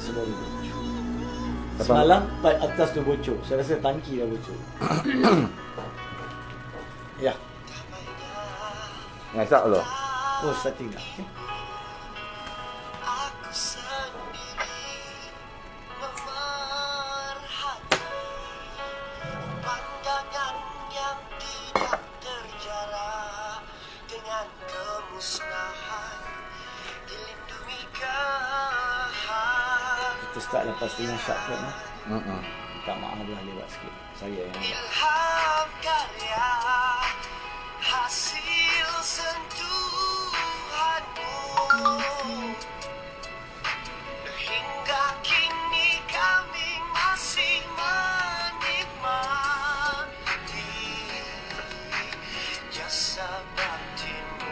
semua bocor. Semalam atas tu bocor. Saya rasa tangki dah bocor. Ya. Ngasak dulu. Oh, starting dah. Okay. Kita start lepas dengan syak kot lah. Minta maaf lah lewat sikit. Saya yang Ilham karya hasil sentuhanmu, hingga kini kami masih menikmati jasa baktimu.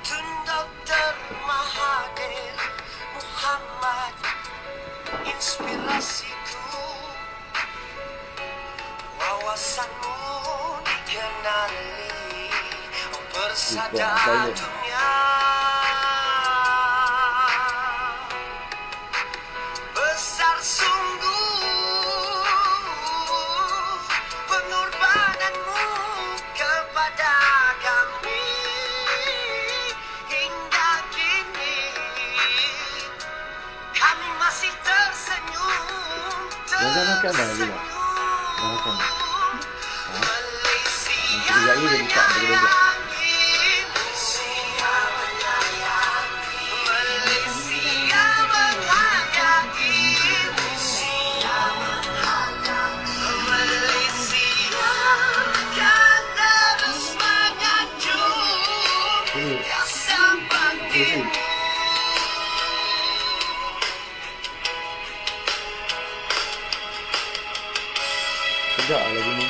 Tun Dr. Mahathir Muhammad, inspirasiku, wawasanmu dikenali bersada dunia. Besar sungguh pengorbananmu kepada kami, hingga kini kami masih tersenyum. Jangan makan dah lagi lah. Jangan makan dah. Nanti kejap lagi dia buka pukul 12. Sedap lah lagu ni.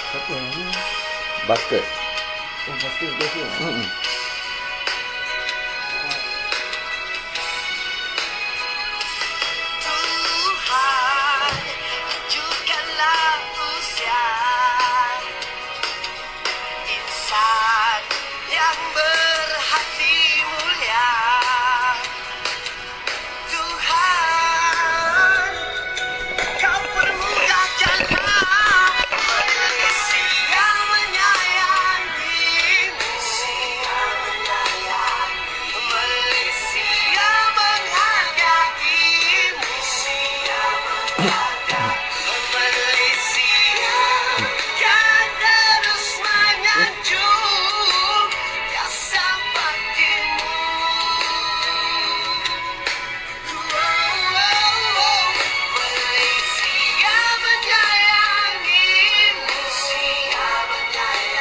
Siapa yang ni? Basket. Oh, pasti biasa. Tuhan, tunjukkanlah usia insan yang berhati mulia. Tuhan, kau permudah jalan Malaysia menyayangimu. Malaysia menghargaimu. Malaysia kan terus menyanjung jasa baktimu. Malaysia menyayangimu. Malaysia menghargaimu.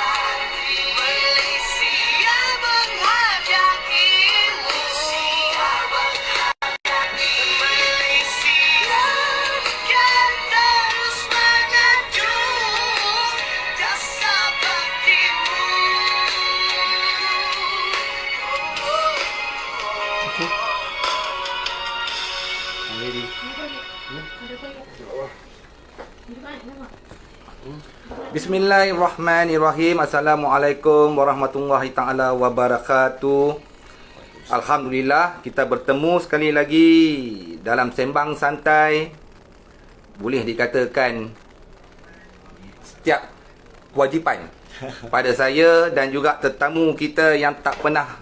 Malaysia kan terus menyanjung jasa baktimu. Okay. I'm ready. Bismillahirrahmanirrahim. Assalamualaikum warahmatullahi ta'ala wabarakatuh. Alhamdulillah, kita bertemu sekali lagi dalam sembang santai. Boleh dikatakan setiap kewajipan pada saya dan juga tetamu kita yang tak pernah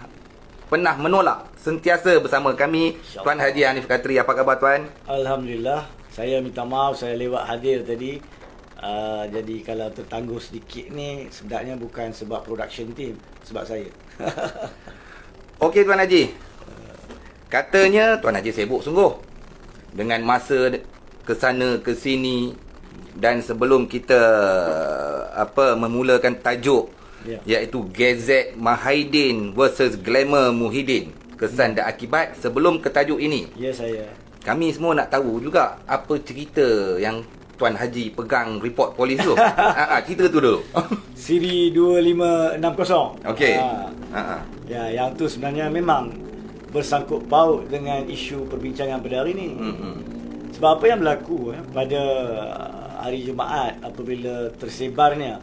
menolak, sentiasa bersama kami, Tuan Haji Hanif Katri. Apa khabar Tuan? Alhamdulillah. Saya minta maaf saya lewat hadir tadi. Jadi kalau tertangguh sedikit ni sebenarnya bukan sebab production team, sebab saya. Okey Tuan Haji. Katanya Tuan Haji sibuk sungguh dengan masa ke sana ke sini, dan sebelum kita memulakan tajuk iaitu Gazette Mahidin versus Glamour Muhyiddin, kesan dan akibat, sebelum ke tajuk ini, Ya, saya. kami semua nak tahu juga apa cerita yang Tuan Haji pegang report polis tu. Cerita tu dulu. Siri 2560. Okey. Ya, yang tu sebenarnya memang bersangkut paut dengan isu perbincangan pada hari ini. Sebab apa yang berlaku pada hari Jumaat apabila tersebarnya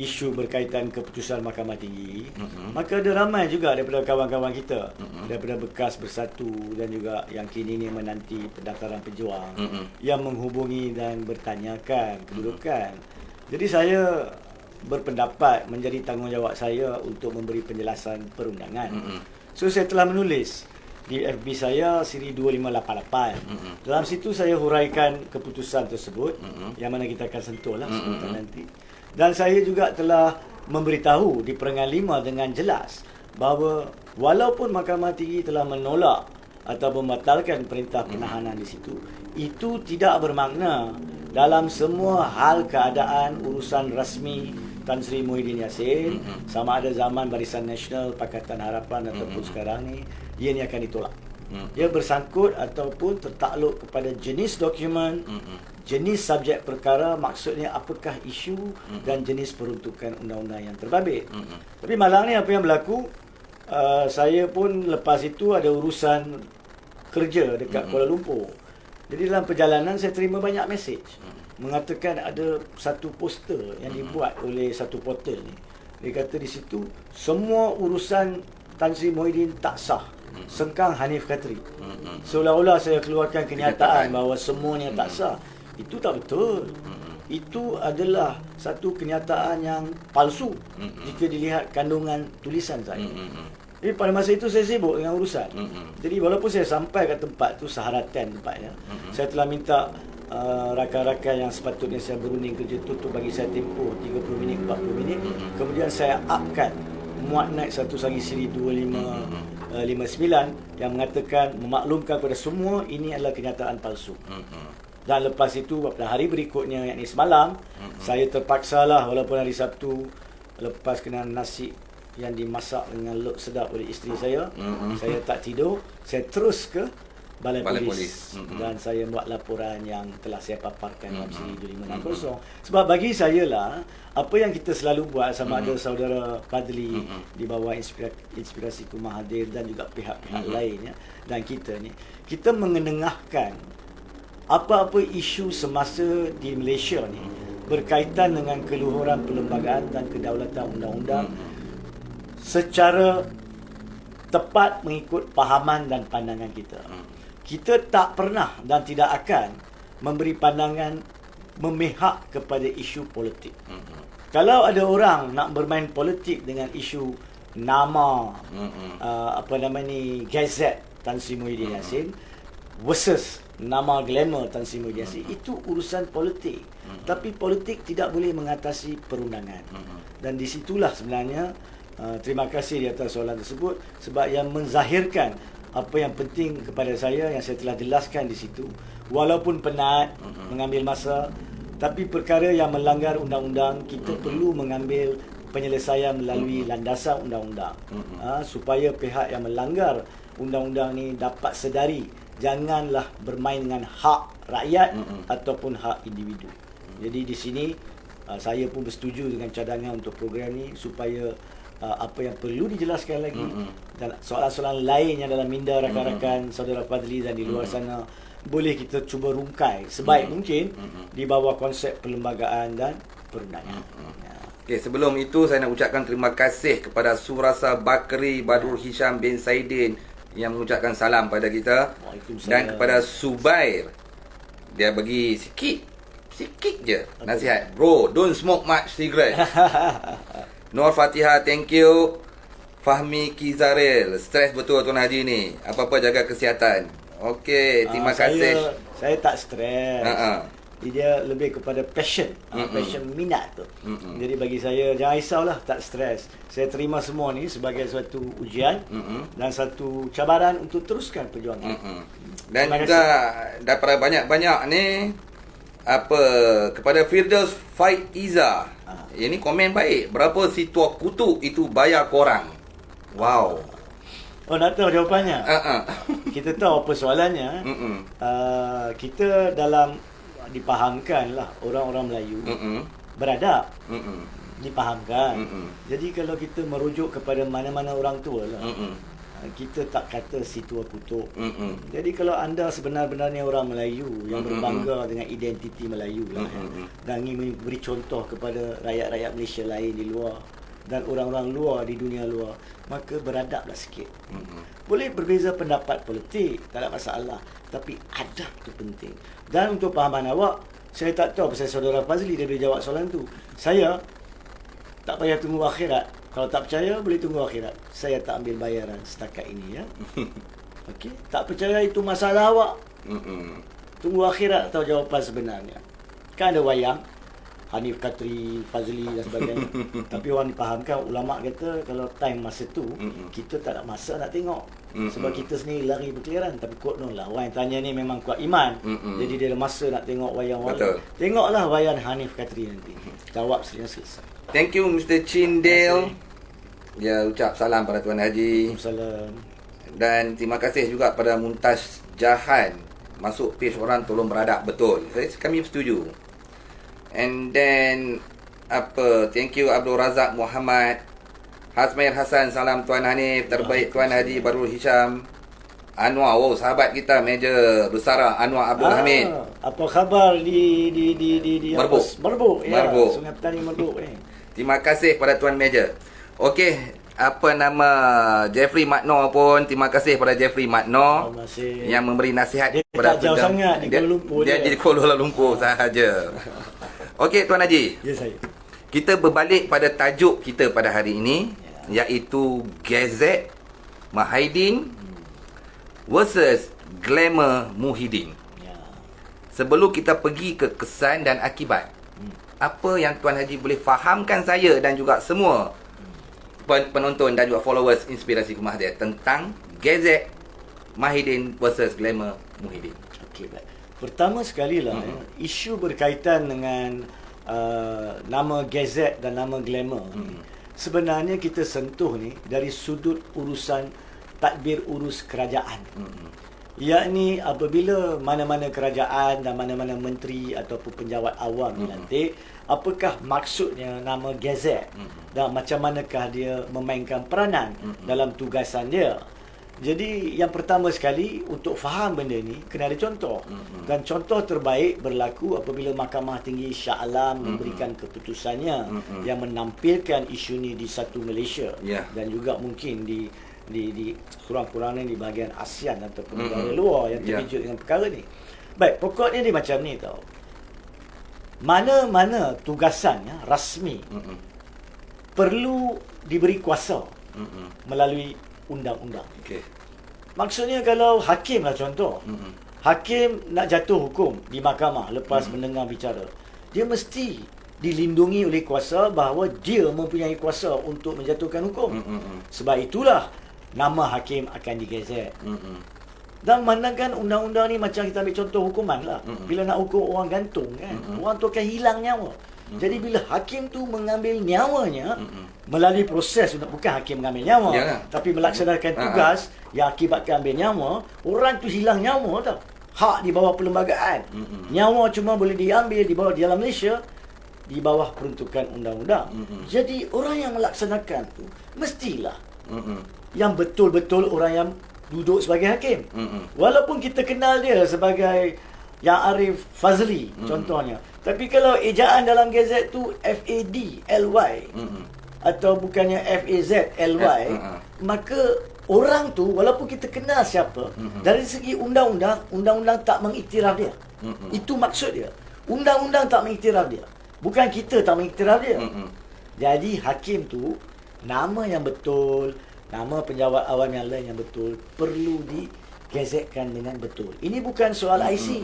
isu berkaitan keputusan Mahkamah Tinggi, maka ada ramai juga daripada kawan-kawan kita, daripada bekas Bersatu dan juga yang kini ni menanti pendaftaran pejuang, yang menghubungi dan bertanyakan kedudukan. Jadi saya berpendapat menjadi tanggungjawab saya untuk memberi penjelasan perundangan. So saya telah menulis di FB saya siri 2588. Dalam situ saya huraikan keputusan tersebut, yang mana kita akan sentuh lah sebentar nanti. Dan saya juga telah memberitahu di Peringkat 5 dengan jelas bahawa walaupun Mahkamah Tinggi telah menolak atau membatalkan perintah penahanan di situ, itu tidak bermakna dalam semua hal keadaan urusan rasmi Tan Sri Muhyiddin Yassin, sama ada zaman Barisan Nasional, Pakatan Harapan ataupun sekarang ni, ia ni akan ditolak. Ia bersangkut ataupun tertakluk kepada jenis dokumen, jenis subjek perkara, maksudnya apakah isu dan jenis peruntukan undang-undang yang terbabit. Tapi malang ni apa yang berlaku, saya pun lepas itu ada urusan kerja dekat Kuala Lumpur. Jadi dalam perjalanan saya terima banyak mesej mengatakan ada satu poster yang dibuat oleh satu portal ni. Dia kata di situ semua urusan Tan Sri Muhyiddin tak sah, sengkang Hanif Khatri. Seolah-olah saya keluarkan kenyataan bahawa semuanya tak sah. Itu tak betul. Itu adalah satu kenyataan yang palsu jika dilihat kandungan tulisan saya. Jadi pada masa itu saya sibuk dengan urusan. Jadi walaupun saya sampai ke tempat tu, Saharatan tempatnya, saya telah minta rakan-rakan yang sepatutnya saya berunding kerja tu bagi saya tempoh 30 minit, 40 minit. Kemudian saya upkan, muat naik satu lagi siri 2559 yang mengatakan, memaklumkan kepada semua ini adalah kenyataan palsu. Dan lepas itu pada hari berikutnya, yakni semalam, saya terpaksalah walaupun hari Sabtu, lepas kena nasi yang dimasak dengan lok sedap oleh isteri saya, saya tak tidur, saya terus ke Balai Polis. Dan saya buat laporan yang telah saya paparkan dalam siri 2560. Sebab bagi saya lah, apa yang kita selalu buat, sama ada saudara Fadli di bawah inspirasi Mahathir dan juga pihak-pihak lainnya, dan kita ni, kita mengenengahkan apa-apa isu semasa di Malaysia ni berkaitan dengan keluhuran perlembagaan dan kedaulatan undang-undang secara tepat mengikut pahaman dan pandangan kita. Kita tak pernah dan tidak akan memberi pandangan memihak kepada isu politik. Kalau ada orang nak bermain politik dengan isu nama Gazette Tan Sri Muhyiddin Yassin versus nama glamour Tan Sri Muhyiddin Yassin, itu urusan politik. Tapi politik tidak boleh mengatasi perundangan. Dan disitulah sebenarnya terima kasih di atas soalan tersebut, sebab yang menzahirkan apa yang penting kepada saya yang saya telah jelaskan di situ. Walaupun penat, mengambil masa, tapi perkara yang melanggar undang-undang, kita perlu mengambil penyelesaian melalui landasan undang-undang, supaya pihak yang melanggar undang-undang ni dapat sedari, janganlah bermain dengan hak rakyat ataupun hak individu. Jadi di sini saya pun bersetuju dengan cadangan untuk program ni, supaya apa yang perlu dijelaskan lagi dan soalan-soalan lain yang dalam minda rakan-rakan saudara Fadli dan di luar sana, boleh kita cuba rungkai sebaik mungkin di bawah konsep perlembagaan dan perundangan. Okey, sebelum itu saya nak ucapkan terima kasih kepada Surasa Bakri Badrul Hisham bin Saidin yang mengucapkan salam pada kita, dan kepada Subair, dia bagi sikit je nasihat. Bro, don't smoke much cigarette. Nur Fatihah, thank you. Fahmi Kizaril, stres betul Tuan Haji ni. Apa-apa jaga kesihatan. Okey, terima kasih. Saya tak stres. Dia lebih kepada passion. Passion, minat tu. Jadi bagi saya, jangan risaulah, tak stres. Saya terima semua ni sebagai suatu ujian dan satu cabaran untuk teruskan perjuangan. Dan juga daripada banyak-banyak ni, kepada Firdaus Faiza, ini komen baik. Berapa si tua kutu itu bayar korang? Wow. Oh, nak tahu jawapannya? Kita tahu apa soalannya. Kita dalam dipahamkan lah, orang-orang Melayu beradab, dipahamkan. Jadi kalau kita merujuk kepada mana-mana orang tua lah, kita tak kata si tua kutuk. Jadi kalau anda sebenar-benarnya orang Melayu yang berbangga dengan identiti Melayu lah, dan ingin memberi contoh kepada rakyat-rakyat Malaysia lain di luar dan orang-orang luar di dunia luar, maka beradablah sikit. Boleh berbeza pendapat politik, tak ada masalah, tapi adab tu penting. Dan untuk pahaman awak, saya tak tahu pasal saudara Fazli, dia boleh jawab soalan tu. Saya tak payah tunggu akhirat. Kalau tak percaya, boleh tunggu akhirat. Saya tak ambil bayaran setakat ini, ya. Okey, tak percaya itu masalah awak. Tunggu akhirat tahu jawapan sebenarnya. Kan ada wayang Hanif Katri, Fazli dan sebagainya. Tapi orang dipahamkan, ulama kata kalau time masa tu kita tak ada masa nak tengok. Sebab kita sendiri lari berkeliaran. Tapi konon lah, orang yang tanya ni memang kuat iman. Jadi dia ada masa nak tengok wayang-wayang. Tengoklah wayang Hanif Katri nanti. Jawab selesai. Thank you Mr. Chindale. Ya, ucap salam pada Tuan Haji. Salam. Dan terima kasih juga pada Muntaz Jahan. Masuk page orang tolong beradab betul. Kami setuju. And then thank you Abdul Razak Muhammad. Hasmail Hasan, salam Tuan Hanif. Terbaik Tuan Haji Barul Hisham. Anwar, sahabat kita Meja Besara Anwar Abdul Hamid. Apa khabar di Merbuk. Merbuk. Ya, Merbuk. Sungai Petani Merbuk ni. Terima kasih pada Tuan Meja. Okey, Jeffrey Makno pun terima kasih pada Jeffrey Makno yang memberi nasihat dia kepada tak jauh sangat di Kuala Lumpur. Dia di Kuala Lumpur sahaja. Okey Tuan Haji. Ya saya. Kita berbalik pada tajuk kita pada hari ini, iaitu Gazette Mahidin versus Glamour Muhyiddin. Ya. Sebelum kita pergi ke kesan dan akibat, apa yang Tuan Haji boleh fahamkan saya dan juga semua penonton dan juga followers Inspirasi Ku Mahathir tentang Gazette Mahidin versus Glamour Muhyiddin? Okey, baik. Pertama sekali lah, isu berkaitan dengan nama Gazette dan nama Glamour. Sebenarnya kita sentuh ni dari sudut urusan tadbir urus kerajaan. Yakni apabila mana-mana kerajaan dan mana-mana menteri ataupun penjawat awam dilantik, apakah maksudnya nama Gazette dan macam manakah dia memainkan peranan dalam tugasan dia. Jadi yang pertama sekali, untuk faham benda ni kena ada contoh. Dan contoh terbaik berlaku apabila Mahkamah Tinggi Shah Alam memberikan keputusannya yang menampilkan isu ni di satu Malaysia dan juga mungkin di kurang-kurangnya di bahagian ASEAN ataupun negara luar yang terkejut dengan perkara ni. Baik, pokoknya dia macam ni tau. Mana-mana tugasannya rasmi perlu diberi kuasa melalui undang-undang. Maksudnya kalau hakim lah contoh. Hakim nak jatuh hukum di mahkamah lepas mendengar bicara, dia mesti dilindungi oleh kuasa bahawa dia mempunyai kuasa untuk menjatuhkan hukum. Sebab itulah nama hakim akan digazet. Dan mandangkan undang-undang ni macam kita ambil contoh hukuman lah. Bila nak hukum orang gantung kan, orang tu akan hilang nyawa. Jadi bila hakim tu mengambil nyawanya melalui proses, bukan hakim mengambil nyawa, tapi melaksanakan tugas yang akibatkan ambil nyawa, orang tu hilang nyawa tau. Hak di bawah perlembagaan. Nyawa cuma boleh diambil di bawah dalam Malaysia di bawah peruntukan undang-undang. Jadi orang yang melaksanakan tu mestilah yang betul-betul orang yang duduk sebagai hakim. Walaupun kita kenal dia sebagai Yang Arif Fazli contohnya, tapi kalau ejaan dalam Gazette tu FADLY atau bukannya FAZLY, maka orang tu walaupun kita kenal siapa, dari segi undang-undang tak mengiktiraf dia. Itu maksud dia. Undang-undang tak mengiktiraf dia. Bukan kita tak mengiktiraf dia. Jadi hakim tu nama yang betul, nama penjawat awam yang lain yang betul perlu digazetkan dengan betul. Ini bukan soal IC.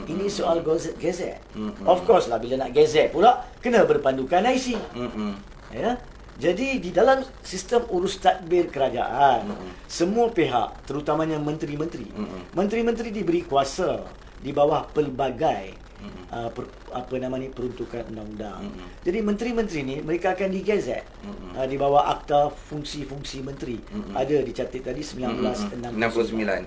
Ini soal gazette. Of course lah, bila nak gazette pula kena berpandukan IC. Ya. Jadi di dalam sistem urus tadbir kerajaan, semua pihak, terutamanya menteri-menteri, menteri-menteri diberi kuasa di bawah pelbagai peruntukan undang-undang. Jadi menteri-menteri ni mereka akan digazet di bawah Akta Fungsi-Fungsi Menteri. Ada dicatat tadi 1969.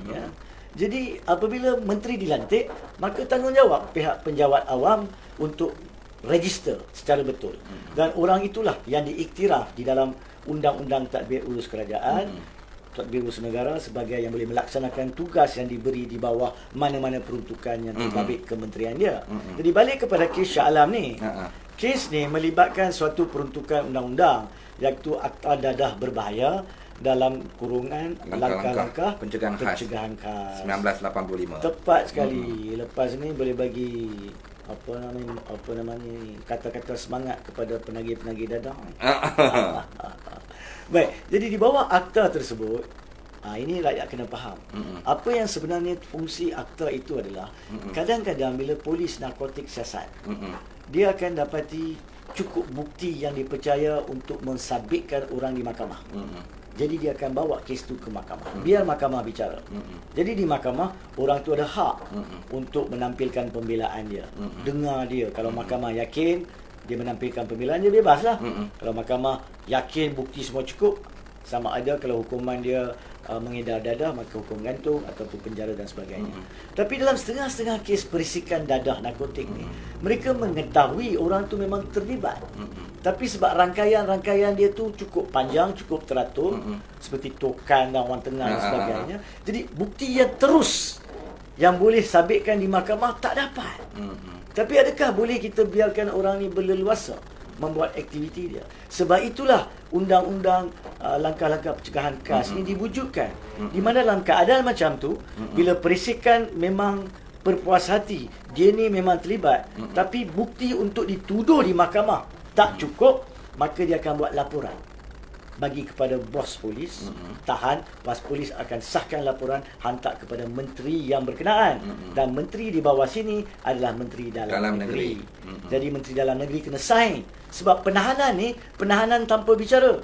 Ya. Jadi apabila menteri dilantik, maka tanggungjawab pihak penjawat awam untuk register secara betul. Dan orang itulah yang diiktiraf di dalam Undang-Undang Tadbir Urus Kerajaan tadbir usaha negara sebagai yang boleh melaksanakan tugas yang diberi di bawah mana-mana peruntukan yang terbabit kementerian dia. Jadi balik kepada kes Shah Alam ni. Kes ni melibatkan suatu peruntukan undang-undang iaitu Akta Dadah Berbahaya dalam kurungan langkah-langkah pencegahan khas 1985. Tepat sekali. Lepas ni boleh bagi apa namanya kata-kata semangat kepada penagih-penagih dadah. Baik, jadi di bawah akta tersebut, ini rakyat kena faham. Apa yang sebenarnya fungsi akta itu adalah kadang-kadang bila polis narkotik siasat, dia akan dapati cukup bukti yang dipercaya untuk mensabitkan orang di mahkamah. Jadi dia akan bawa kes tu ke mahkamah. Biar mahkamah bicara. Jadi di mahkamah orang tu ada hak untuk menampilkan pembelaan dia. Dengar dia. Kalau mahkamah yakin dia menampilkan pembelaan dia, bebaslah. Kalau mahkamah yakin bukti semua cukup, sama ada kalau hukuman dia mengedar dadah, maka hukum gantung ataupun penjara dan sebagainya. Tapi dalam setengah-setengah kes perisikan dadah narkotik ni, mereka mengetahui orang tu memang terlibat. Tapi sebab rangkaian-rangkaian dia tu cukup panjang, cukup teratur, seperti tokan dan orang tengah dan sebagainya. Jadi bukti yang terus yang boleh sabitkan di mahkamah tak dapat. Tapi adakah boleh kita biarkan orang ni berleluasa membuat aktiviti dia? Sebab itulah undang-undang langkah-langkah pencegahan khas ni diwujudkan. Di mana dalam keadaan macam tu, bila perisikan memang berpuas hati, dia ni memang terlibat, tapi bukti untuk dituduh di mahkamah tak cukup, maka dia akan buat laporan bagi kepada bos polis, tahan, bos polis akan sahkan laporan, hantar kepada menteri yang berkenaan. Dan menteri di bawah sini adalah menteri dalam negeri. Jadi menteri dalam negeri kena sign. Sebab penahanan ni, penahanan tanpa bicara.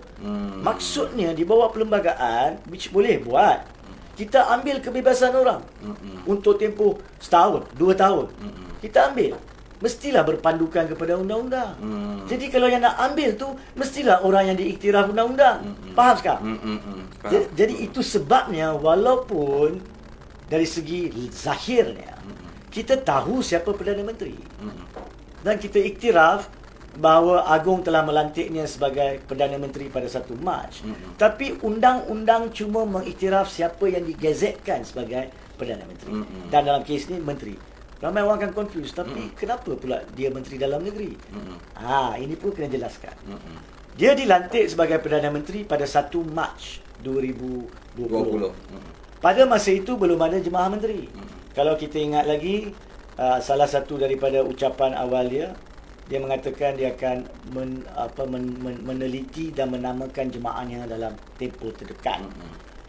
Maksudnya di bawah perlembagaan, boleh buat. Kita ambil kebebasan orang untuk tempoh setahun, 2 tahun. Kita ambil. Mestilah berpandukan kepada undang-undang. Jadi kalau yang nak ambil tu, mestilah orang yang diiktiraf undang-undang. Faham sekarang? Jadi itu sebabnya walaupun dari segi zahirnya, kita tahu siapa Perdana Menteri. Dan kita iktiraf bahawa Agong telah melantiknya sebagai Perdana Menteri pada 1 Mac. Tapi undang-undang cuma mengiktiraf siapa yang digazetkan sebagai Perdana Menteri. Dan dalam kes ni, Menteri. Ramai orang akan confuse, tapi kenapa pula dia Menteri Dalam Negeri? Ini pun kena jelaskan. Dia dilantik sebagai Perdana Menteri pada 1 Mac 2020. Pada masa itu belum ada Jemaah Menteri. Kalau kita ingat lagi, salah satu daripada ucapan awal dia mengatakan dia akan meneliti dan menamakan jemaahnya dalam tempoh terdekat.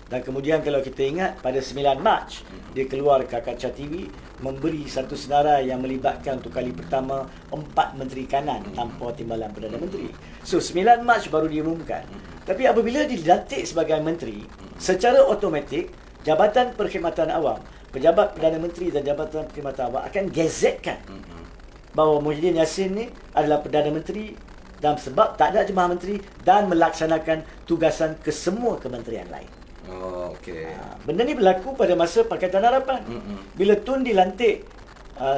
Dan kemudian kalau kita ingat pada 9 Mac dia keluar ke kaca TV memberi satu senarai yang melibatkan untuk kali pertama 4 menteri kanan tanpa timbalan Perdana Menteri. So 9 Mac baru diumumkan. Tapi apabila dilantik sebagai menteri, secara automatik Jabatan Perkhidmatan Awam, pejabat Perdana Menteri dan Jabatan Perkhidmatan Awam akan gazetkan bahawa Muhyiddin Yassin ni adalah Perdana Menteri dan sebab tak ada Jemaah Menteri dan melaksanakan tugasan ke semua kementerian lain. Benda ni berlaku pada masa Pakatan Harapan. Bila Tun dilantik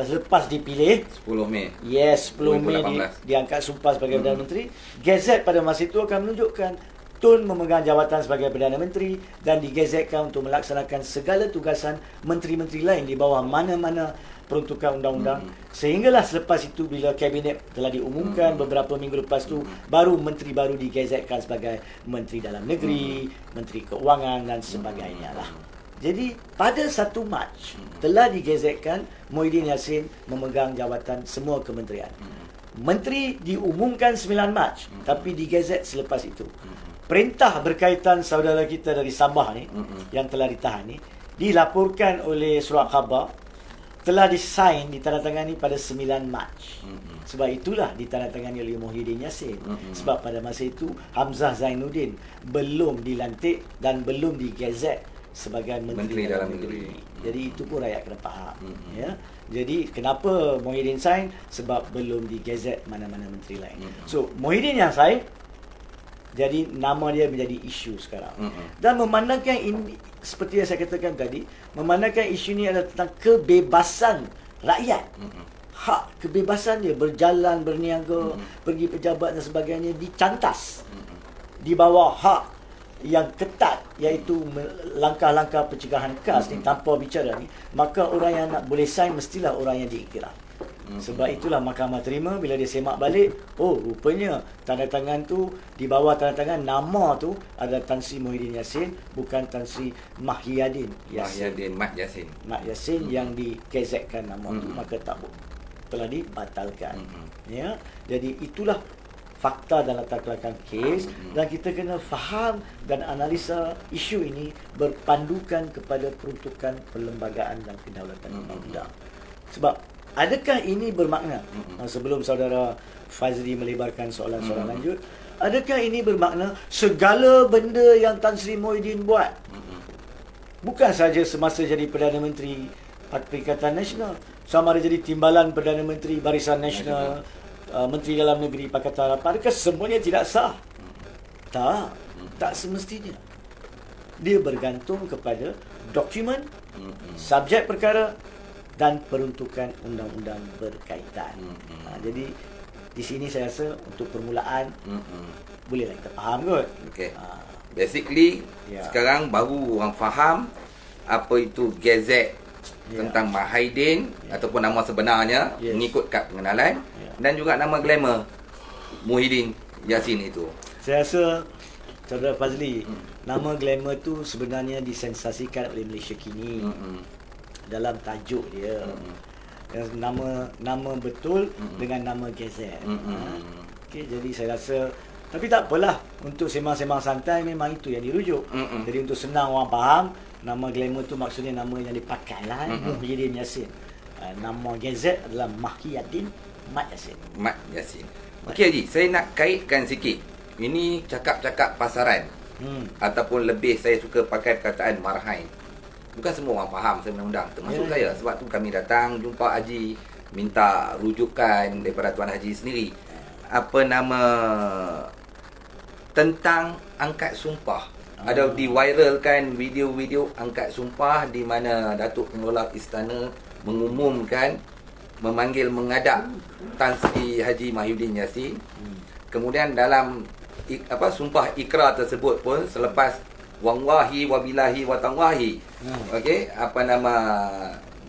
lepas dipilih 10 Mei. Yes, 10 Mei diangkat sumpah sebagai Perdana Menteri. Gazet pada masa itu akan menunjukkan Tun memegang jawatan sebagai Perdana Menteri dan digazetkan untuk melaksanakan segala tugasan menteri-menteri lain di bawah mana-mana peruntukan undang-undang. Sehinggalah selepas itu bila kabinet telah diumumkan beberapa minggu lepas tu, baru menteri baru digazetkan sebagai Menteri Dalam Negeri, Menteri Keuangan dan sebagainya lah. Jadi pada 1 Mac telah digazetkan Muhyiddin Yassin memegang jawatan semua kementerian. Menteri diumumkan 9 Mac tapi digazet selepas itu. Perintah berkaitan saudara kita dari Sabah ni yang telah ditahan ni dilaporkan oleh surat khabar telah disign, ditandatangani pada 9 Mac. Sebab itulah ditandatangani oleh Muhyiddin Yassin. Sebab pada masa itu Hamzah Zainuddin belum dilantik dan belum digazet sebagai Menteri Dalam Negeri. Jadi itu pun rakyat kena faham. Ya. Jadi kenapa Muhyiddin sign? Sebab belum digazet mana-mana menteri lain. So Muhyiddin yang sign, jadi nama dia menjadi isu sekarang. Dan memandangkan ini, seperti yang saya katakan tadi, memandangkan isu ini adalah tentang kebebasan rakyat. Hak kebebasan dia berjalan, berniaga, pergi pejabat dan sebagainya dicantas. Di bawah hak yang ketat, iaitu langkah-langkah pencegahan khas ni tanpa bicara ni, maka orang yang nak boleh sign mestilah orang yang diiktiraf. Sebab itulah mahkamah terima bila dia semak balik, oh rupanya tanda tangan tu, di bawah tanda tangan nama tu ada Tan Sri Muhyiddin Yassin, bukan Tan Sri Mahyadin Yassin. Mat Yassin. Mat Yassin yang dikezetkan nama tu, maka tak telah dibatalkan. Ya, jadi itulah fakta dalam latar belakang kes, dan kita kena faham dan analisa isu ini berpandukan kepada peruntukan perlembagaan dan kedaulatan undang-undang. Sebab adakah ini bermakna, sebelum saudara Fazli melebarkan soalan-soalan lanjut, adakah ini bermakna segala benda yang Tan Sri Muhyiddin buat, bukan saja semasa jadi Perdana Menteri Perikatan Nasional, sama ada jadi Timbalan Perdana Menteri Barisan Nasional, Menteri Dalam Negeri Pakatan Harapan, adakah semuanya tidak sah? Tak semestinya. Dia bergantung kepada dokumen, subjek perkara dan peruntukan undang-undang berkaitan. Jadi di sini saya rasa untuk permulaan bolehlah kita faham kot. Okay. Basically sekarang baru orang faham apa itu gazette tentang Mahyadin ataupun nama sebenarnya mengikut kad pengenalan, dan juga nama glamour Muhyiddin Yassin itu. Saya rasa saudara Fazli, nama glamour tu sebenarnya disensasikan oleh Malaysia kini dalam tajuk dia. Nama betul dengan nama gazette. Okey, jadi saya rasa, tapi tak apalah, untuk sembang-sembang santai memang itu yang dirujuk. Jadi untuk senang orang faham, nama glamour tu maksudnya nama yang dipakai lah, Muhyiddin Yassin. Nama gazette adalah Mahyadin Mat Yassin. Mat Yassin. Okey Haji, saya nak kaitkan sikit. Ini cakap-cakap pasaran. Ataupun lebih saya suka pakai perkataan marhain. Bukan semua orang faham undang-undang, termasuk saya. Sebab tu kami datang jumpa Haji, minta rujukan daripada Tuan Haji sendiri. Apa nama tentang angkat sumpah. Ada diviralkan video-video angkat sumpah di mana Datuk Pengelola Istana mengumumkan memanggil mengadap Tan Sri Haji Mahyudin Yassin. Kemudian dalam sumpah ikrar tersebut pun, selepas wallahi wabillahi watallahi, okey, apa nama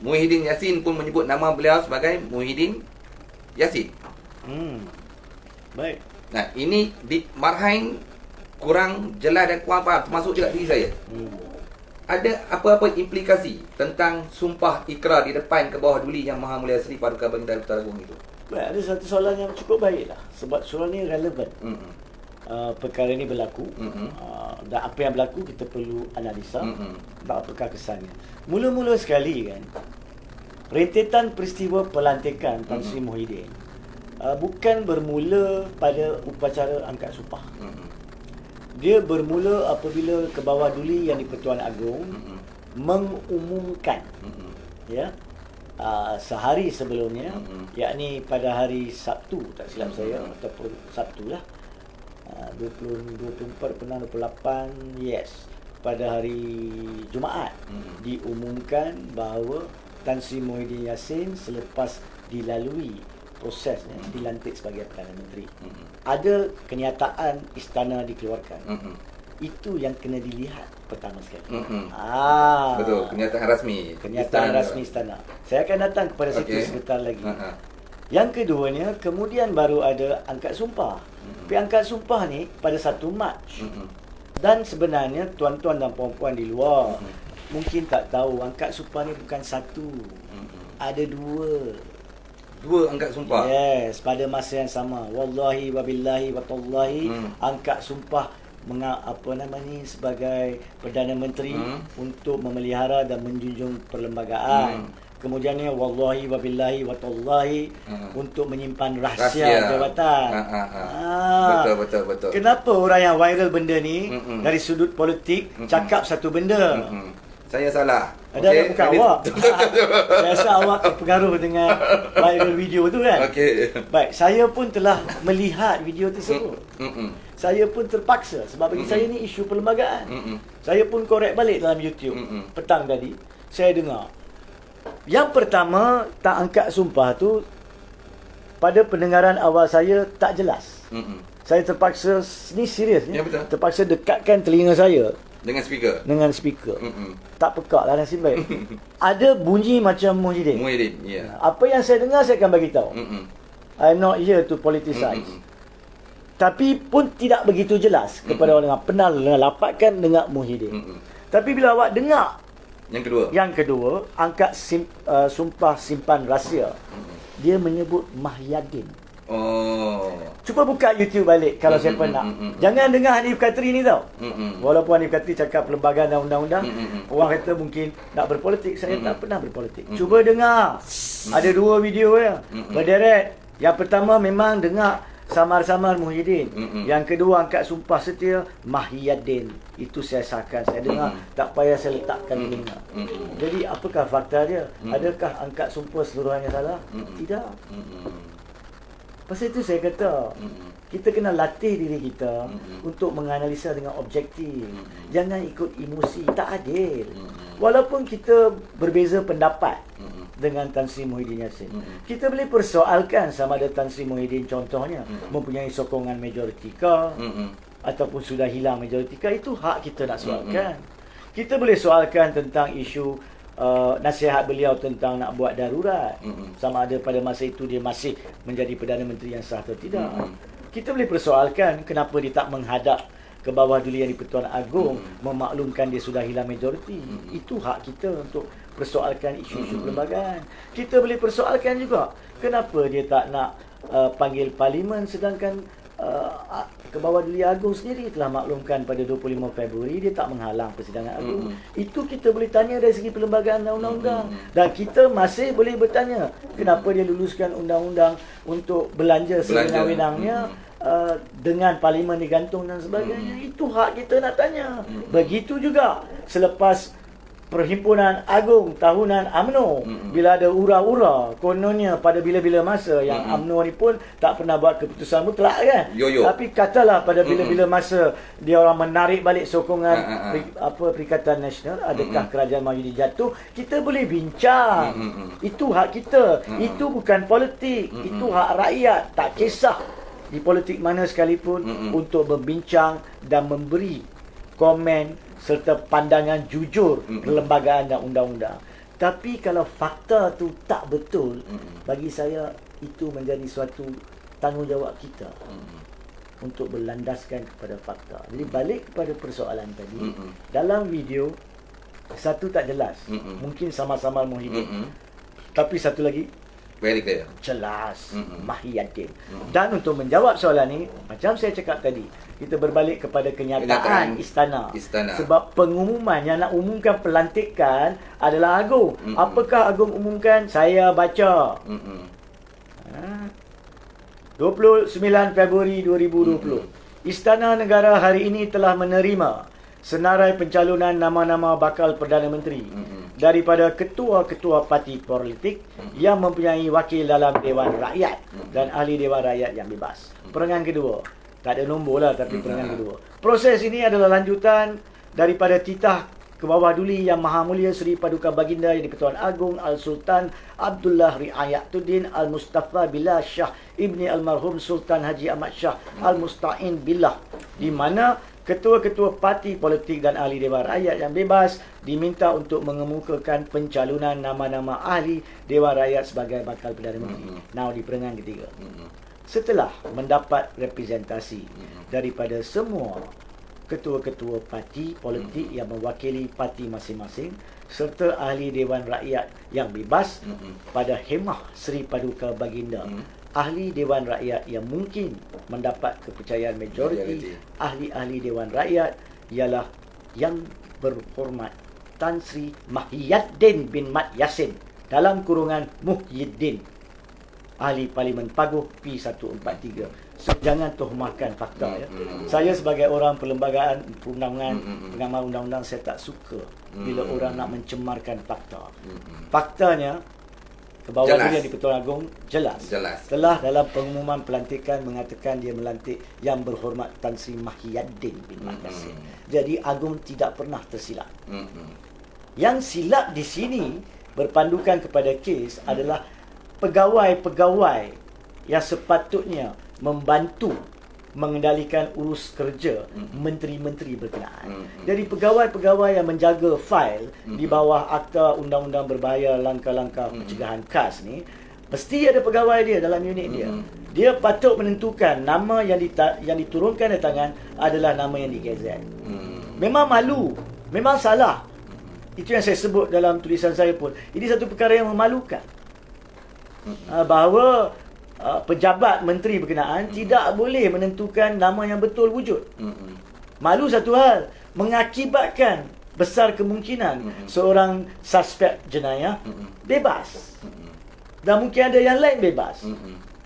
Muhyiddin Yassin pun menyebut nama beliau sebagai Muhyiddin Yassin. Baik. Nah, ini di marhain kurang jelas dan kurang faham, termasuk juga diri saya. Ada apa-apa implikasi tentang sumpah ikrar di depan ke bawah duli Yang Maha Mulia Seri Paduka Baginda Putra Agung itu? Baik, ada satu soalan yang cukup baik lah, sebab soalan ni relevan. Perkara ini berlaku, dan apa yang berlaku kita perlu analisa, dan apakah kesannya. Mula-mula sekali kan, rentetan peristiwa pelantikan Tan Sri Muhyiddin bukan bermula pada upacara angkat sumpah. Dia bermula apabila ke bawah duli Yang di-Pertuan Agong mengumumkan, ya, sehari sebelumnya, yakni pada hari Sabtu, tak silap saya, ataupun Sabtu lah, 24/28, yes, pada hari Jumaat, diumumkan bahawa Tan Sri Muhyiddin Yassin selepas dilalui prosesnya dilantik sebagai Perdana Menteri. Ada kenyataan istana dikeluarkan. Itu yang kena dilihat pertama sekali. Betul, kenyataan rasmi. Kenyataan rasmi istana. Saya akan datang kepada situ sebentar lagi. Yang keduanya, kemudian baru ada angkat sumpah. Tapi angkat sumpah ni pada 1 Mac. Dan sebenarnya tuan-tuan dan puan-puan di luar mungkin tak tahu, angkat sumpah ni bukan satu. Ada dua angkat sumpah. Yes, pada masa yang sama. Wallahi wabillahi watallahi, angkat sumpah sebagai Perdana Menteri untuk memelihara dan menjunjung perlembagaan. Kemudiannya wallahi wabillahi watallahi untuk menyimpan rahsia jabatan. Betul. Kenapa orang yang viral benda ni dari sudut politik cakap satu benda? Saya salah. Ada bukan awak. Saya rasa awak terpengaruh dengan viral video tu kan? Baik, saya pun telah melihat video tersebut. Saya pun terpaksa, sebab bagi saya ni isu perlembagaan. Saya pun korek balik dalam YouTube. Petang tadi saya dengar. Yang pertama, tak angkat sumpah tu pada pendengaran awal saya tak jelas. Saya terpaksa, ni serius ni, Ya, betul. terpaksa dekatkan telinga saya Dengan speaker. dengan speaker. Mm-mm. Tak pekak lah nasib baik. Ada bunyi macam Muhyiddin. Muhyiddin, ya. Apa yang saya dengar saya akan bagi tahu. Mm-mm. I'm not here to politicize. Mm-mm. Tapi pun tidak begitu jelas kepada orang dengar. Pernah lapatkan dengar Muhyiddin. Mm-mm. Tapi bila awak dengar Yang kedua. yang kedua, angkat sumpah simpan rahsia, dia menyebut Mahyadin. Oh. Cuba buka YouTube balik kalau siapa nak. Jangan dengar Hanif Katri ni tau. Walaupun Hanif Katri cakap perlembagaan dan undang-undang, orang kata mungkin nak berpolitik. Saya tak pernah berpolitik. Cuba dengar. Ada 2 video ya. Berderet. Yang pertama memang dengar samar-samar Muhyiddin. Yang kedua angkat sumpah setia Mahyadin. Itu saya sahkan. Saya dengar. Tak payah saya letakkan telinga. Jadi apakah fakta dia? Adakah angkat sumpah seluruhnya salah? Tidak. Pasal itu saya kata, kita kena latih diri kita untuk menganalisa dengan objektif. Jangan ikut emosi, tak adil. Walaupun kita berbeza pendapat dengan Tan Sri Muhyiddin Yassin, kita boleh persoalkan sama ada Tan Sri Muhyiddin contohnya mempunyai sokongan majoriti ke ataupun sudah hilang majoriti ke. Itu hak kita nak soalkan. Kita boleh soalkan tentang isu nasihat beliau tentang nak buat darurat, sama ada pada masa itu dia masih menjadi Perdana Menteri yang sah atau tidak. Kita boleh persoalkan kenapa dia tak menghadap ke bawah duli yang di-Pertuan Agong memaklumkan dia sudah hilang majoriti. Itu hak kita untuk persoalkan isu-isu perlembagaan. Kita boleh persoalkan juga kenapa dia tak nak panggil parlimen sedangkan ke bawah duli Agong sendiri telah maklumkan pada 25 Februari dia tak menghalang persidangan Agong. Itu kita boleh tanya dari segi perlembagaan dan undang-undang. Dan kita masih boleh bertanya kenapa dia luluskan undang-undang untuk belanja sewenang-wenangnya dengan parlimen digantung dan sebagainya. Itu hak kita nak tanya. Begitu juga selepas Perhimpunan Agung Tahunan UMNO, bila ada ura-ura kononnya pada bila-bila masa yang UMNO ni pun tak pernah buat keputusan mutlak kan. Yo-yo. Tapi katalah pada bila-bila masa dia orang menarik balik sokongan Perikatan Nasional, adakah kerajaan Mahyudin jatuh, kita boleh bincang. Itu hak kita. Itu bukan politik. Itu hak rakyat. Tak kisah di politik mana sekalipun untuk berbincang dan memberi komen serta pandangan jujur perlembagaan dan undang-undang. Tapi kalau fakta tu tak betul, bagi saya itu menjadi suatu tanggungjawab kita untuk berlandaskan kepada fakta. Jadi balik kepada persoalan tadi, dalam video satu tak jelas, mungkin sama-sama Muhyiddin, tapi satu lagi Very clear. jelas, Mahyadin. Dan untuk menjawab soalan ni, macam saya cakap tadi, kita berbalik kepada kenyataan istana. Sebab pengumuman yang nak umumkan pelantikan adalah Agong. Apakah Agong umumkan? Saya baca. 29 Februari 2020. Istana Negara hari ini telah menerima senarai pencalonan nama-nama bakal Perdana Menteri daripada ketua-ketua parti politik yang mempunyai wakil dalam Dewan Rakyat dan ahli Dewan Rakyat yang bebas. Perangan kedua, tak ada nombor lah tapi perangan kedua. Proses ini adalah lanjutan daripada titah ke bawah duli Yang Maha Mulia Seri Paduka Baginda yang di-Pertuan Agong Al-Sultan Abdullah Riayatuddin Al-Mustafa Billah Shah Ibni Almarhum Sultan Haji Ahmad Shah Al-Musta'in Billah, di mana ketua-ketua parti politik dan ahli Dewan Rakyat yang bebas diminta untuk mengemukakan pencalonan nama-nama ahli Dewan Rakyat sebagai bakal Perdana Menteri. Now di perangan ketiga, setelah mendapat representasi daripada semua ketua-ketua parti politik yang mewakili parti masing-masing serta ahli Dewan Rakyat yang bebas pada khemah Seri Paduka Baginda, ahli Dewan Rakyat yang mungkin mendapat kepercayaan majoriti ahli-ahli Dewan Rakyat ialah Yang Berhormat Tan Sri Mahyadin bin Mat Yassin dalam kurungan Muhyiddin, ahli Parlimen Paguh P143. So, jangan tuhmahkan fakta ya. Saya sebagai orang perlembagaan perundangan, pengamal undang-undang, saya tak suka bila orang nak mencemarkan fakta. Faktanya ke bawah duli yang di-Pertuan Agong jelas. Telah dalam pengumuman pelantikan mengatakan dia melantik Yang Berhormat Tan Sri Mahyadin bin Mat Yassin. Jadi Agong tidak pernah tersilap. Yang silap di sini berpandukan kepada kes adalah pegawai-pegawai yang sepatutnya membantu mengendalikan urus kerja menteri-menteri berkenaan. Jadi pegawai-pegawai yang menjaga fail di bawah Akta Undang-Undang Berbahaya Langkah-Langkah Pencegahan KAS ni, mesti ada pegawai dia dalam unit dia. Dia patut menentukan nama yang diturunkan di tangan adalah nama yang digazet. Memang malu, memang salah. Itu yang saya sebut dalam tulisan saya pun. Ini satu perkara yang memalukan. Bahawa pejabat menteri berkenaan tidak boleh menentukan nama yang betul wujud. Malu satu hal, mengakibatkan besar kemungkinan seorang suspek jenayah bebas. Dan mungkin ada yang lain bebas.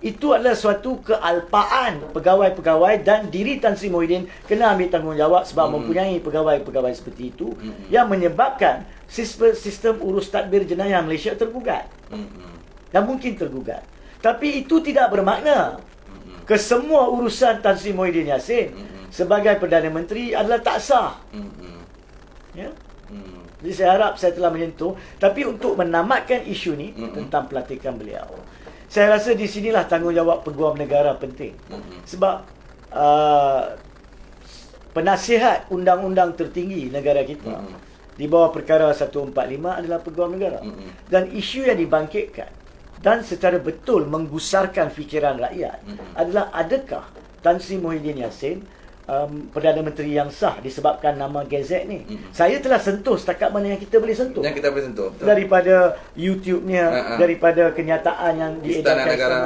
Itu adalah suatu kealpaan pegawai-pegawai, dan diri Tan Sri Muhyiddin kena ambil tanggungjawab sebab mempunyai pegawai-pegawai seperti itu yang menyebabkan sistem urus tadbir jenayah Malaysia tergugat. Dan mungkin tergugat. Tapi itu tidak bermakna kesemua urusan Tan Sri Muhyiddin Yassin sebagai Perdana Menteri adalah tak sah. Ya? Jadi saya harap saya telah menyentuh. Tapi untuk menamatkan isu ni tentang pelantikan beliau, saya rasa di sinilah tanggungjawab Peguam Negara penting. Sebab penasihat undang-undang tertinggi negara kita di bawah perkara 145 adalah Peguam Negara. Dan isu yang dibangkitkan dan secara betul menggusarkan fikiran rakyat adalah, adakah Tan Sri Muhyiddin Yassin Perdana Menteri yang sah disebabkan nama gazet ni? Saya telah sentuh setakat mana yang kita boleh sentuh. Yang kita boleh sentuh. Betul. Daripada YouTube-nya, daripada kenyataan yang diedarkan negara.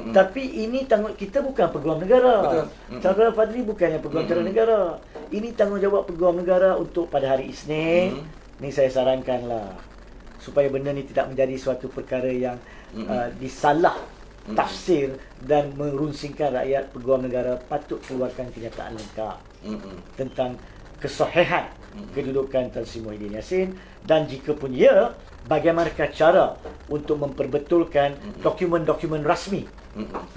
Tapi ini tanggung kita bukan Peguam Negara. Saudara Fadli bukannya Peguam Negara. Ini tanggungjawab Peguam Negara untuk pada hari Isnin. Ni saya sarankanlah supaya benda ni tidak menjadi suatu perkara yang disalah tafsir dan merunsingkan rakyat. Peguam Negara patut keluarkan kenyataan lengkap tentang kesahihan kedudukan Tan Sri Muhyiddin Yassin, dan jika pun ya, bagaimanakah cara untuk memperbetulkan dokumen-dokumen rasmi.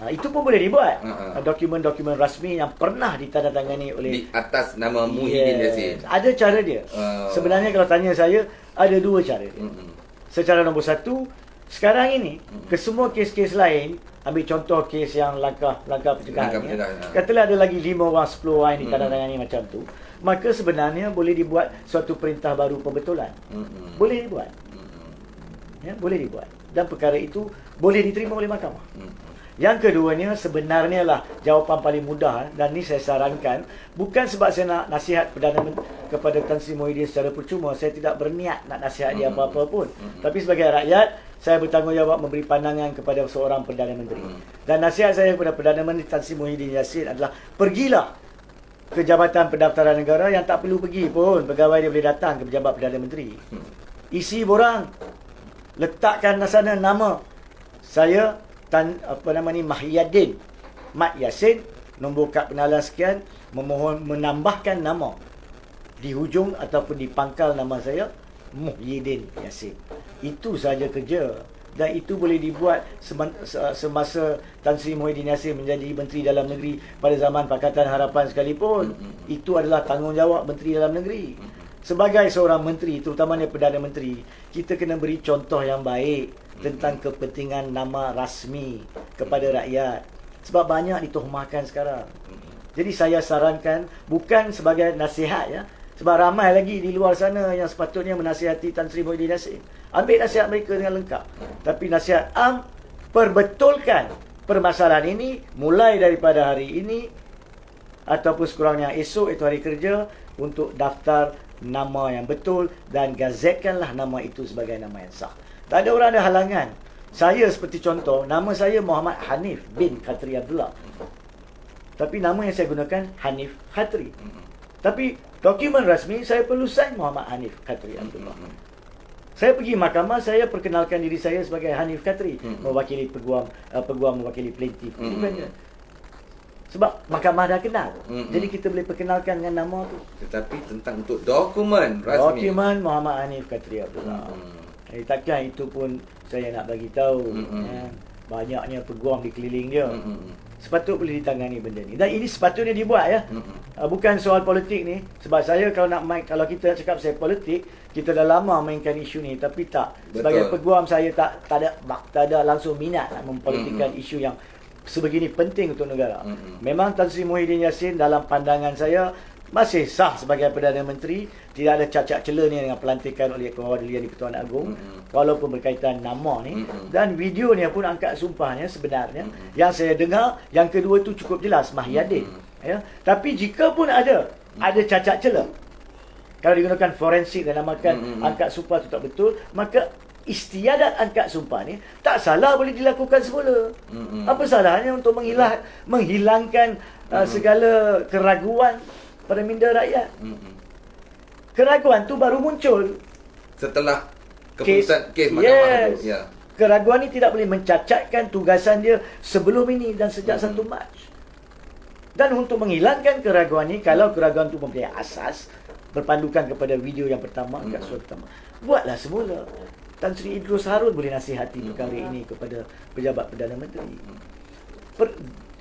Itu pun boleh dibuat. Dokumen-dokumen rasmi yang pernah ditandatangani oleh di atas nama Muhyiddin Yassin. Ada cara dia. Sebenarnya kalau tanya saya, ada dua cara dia. Secara nombor satu, sekarang ini kesemua kes-kes lain, ambil contoh kes yang langkah pencegahan, katalah ada lagi 5 orang 10 orang yang ditandatangani macam tu, maka sebenarnya boleh dibuat suatu perintah baru pembetulan. Boleh dibuat. Ya, boleh dibuat. Dan perkara itu boleh diterima oleh mahkamah. Yang keduanya, sebenarnya lah jawapan paling mudah, dan ni saya sarankan, bukan sebab saya nak nasihat kepada Tan Sri Muhyiddin secara percuma. Saya tidak berniat nak nasihat dia apa-apa pun. Tapi sebagai rakyat, saya bertanggungjawab memberi pandangan kepada seorang Perdana Menteri. Dan nasihat saya kepada Perdana Menteri Tan Sri Muhyiddin Yassin adalah, pergilah ke Jabatan Pendaftaran Negara, yang tak perlu pergi pun, pegawai dia boleh datang ke pejabat Perdana Menteri. Isi borang, letakkan di sana nama saya Mahyiddin Mat Yassin, nombor kad pengenalan sekian, memohon menambahkan nama di hujung ataupun di pangkal nama saya Muhyiddin Yassin. Itu saja kerja, dan itu boleh dibuat semasa Tan Sri Muhyiddin Yassin menjadi Menteri Dalam Negeri pada zaman Pakatan Harapan sekalipun. Itu adalah tanggungjawab Menteri Dalam Negeri. Sebagai seorang menteri, terutamanya Perdana Menteri, kita kena beri contoh yang baik tentang kepentingan nama rasmi kepada rakyat. Sebab banyak dituhmahkan sekarang. Jadi saya sarankan, bukan sebagai nasihat ya, sebab ramai lagi di luar sana yang sepatutnya menasihati Tan Sri Muhyiddin Yassin. Ambil nasihat mereka dengan lengkap. Tapi nasihat perbetulkan permasalahan ini mulai daripada hari ini ataupun sekurangnya esok, itu hari kerja, untuk daftar nama yang betul dan gazetkanlah nama itu sebagai nama yang sah. Tak ada orang ada halangan. Saya seperti contoh, nama saya Muhammad Hanif bin Khatri Abdullah. Tapi nama yang saya gunakan Hanif Khatri. Tapi dokumen rasmi saya perlu sign Muhammad Hanif Khatri Abdullah. Saya pergi mahkamah, saya perkenalkan diri saya sebagai Hanif Khatri, mewakili peguam mewakili plaintiff. Sebab mahkamah dah kenal. Jadi kita boleh perkenalkan dengan nama tu. Tetapi tentang untuk dokumen rasmi, dokumen Muhammad Hanif Khatri Abdullah. Takkan itu pun saya nak bagi tahu. Banyaknya peguam di keliling dia. Sepatutnya boleh ditangani benda ni. Dan ini sepatutnya dibuat ya. Bukan soal politik ni. Sebab saya kalau kita nak cakap saya politik, kita dah lama mainkan isu ni. Tapi tak. Sebagai peguam saya tak ada langsung minat nak mempolitikkan isu yang sebegini penting untuk negara. Memang Tan Sri Muhyiddin Yassin dalam pandangan saya masih sah sebagai Perdana Menteri, tidak ada cacat cela ni dengan pelantikan oleh Ketua-Dilihan di-Pertuan Agong, walaupun berkaitan nama ni. Dan videonya pun angkat sumpahnya sebenarnya, yang saya dengar, yang kedua tu cukup jelas, Mahyadin. Ya. Tapi jika pun ada cacat cela, kalau digunakan forensik dan namakan angkat sumpah itu tak betul, maka istiadat angkat sumpah ni tak salah, boleh dilakukan semula. Apa salahnya untuk menghilangkan segala keraguan pada minda rakyat. Keraguan tu baru muncul setelah keputusan kes mahkamah yes. tu. Ya. Keraguan ni tidak boleh mencacatkan tugasan dia sebelum ini dan sejak 1 Mac. Dan untuk menghilangkan keraguan ni, kalau keraguan tu mempunyai asas, berpandukan kepada video yang pertama, angkat suara pertama, buatlah semula. Tan Sri Idrus Harun boleh nasihati perkara ini kepada pejabat Perdana Menteri.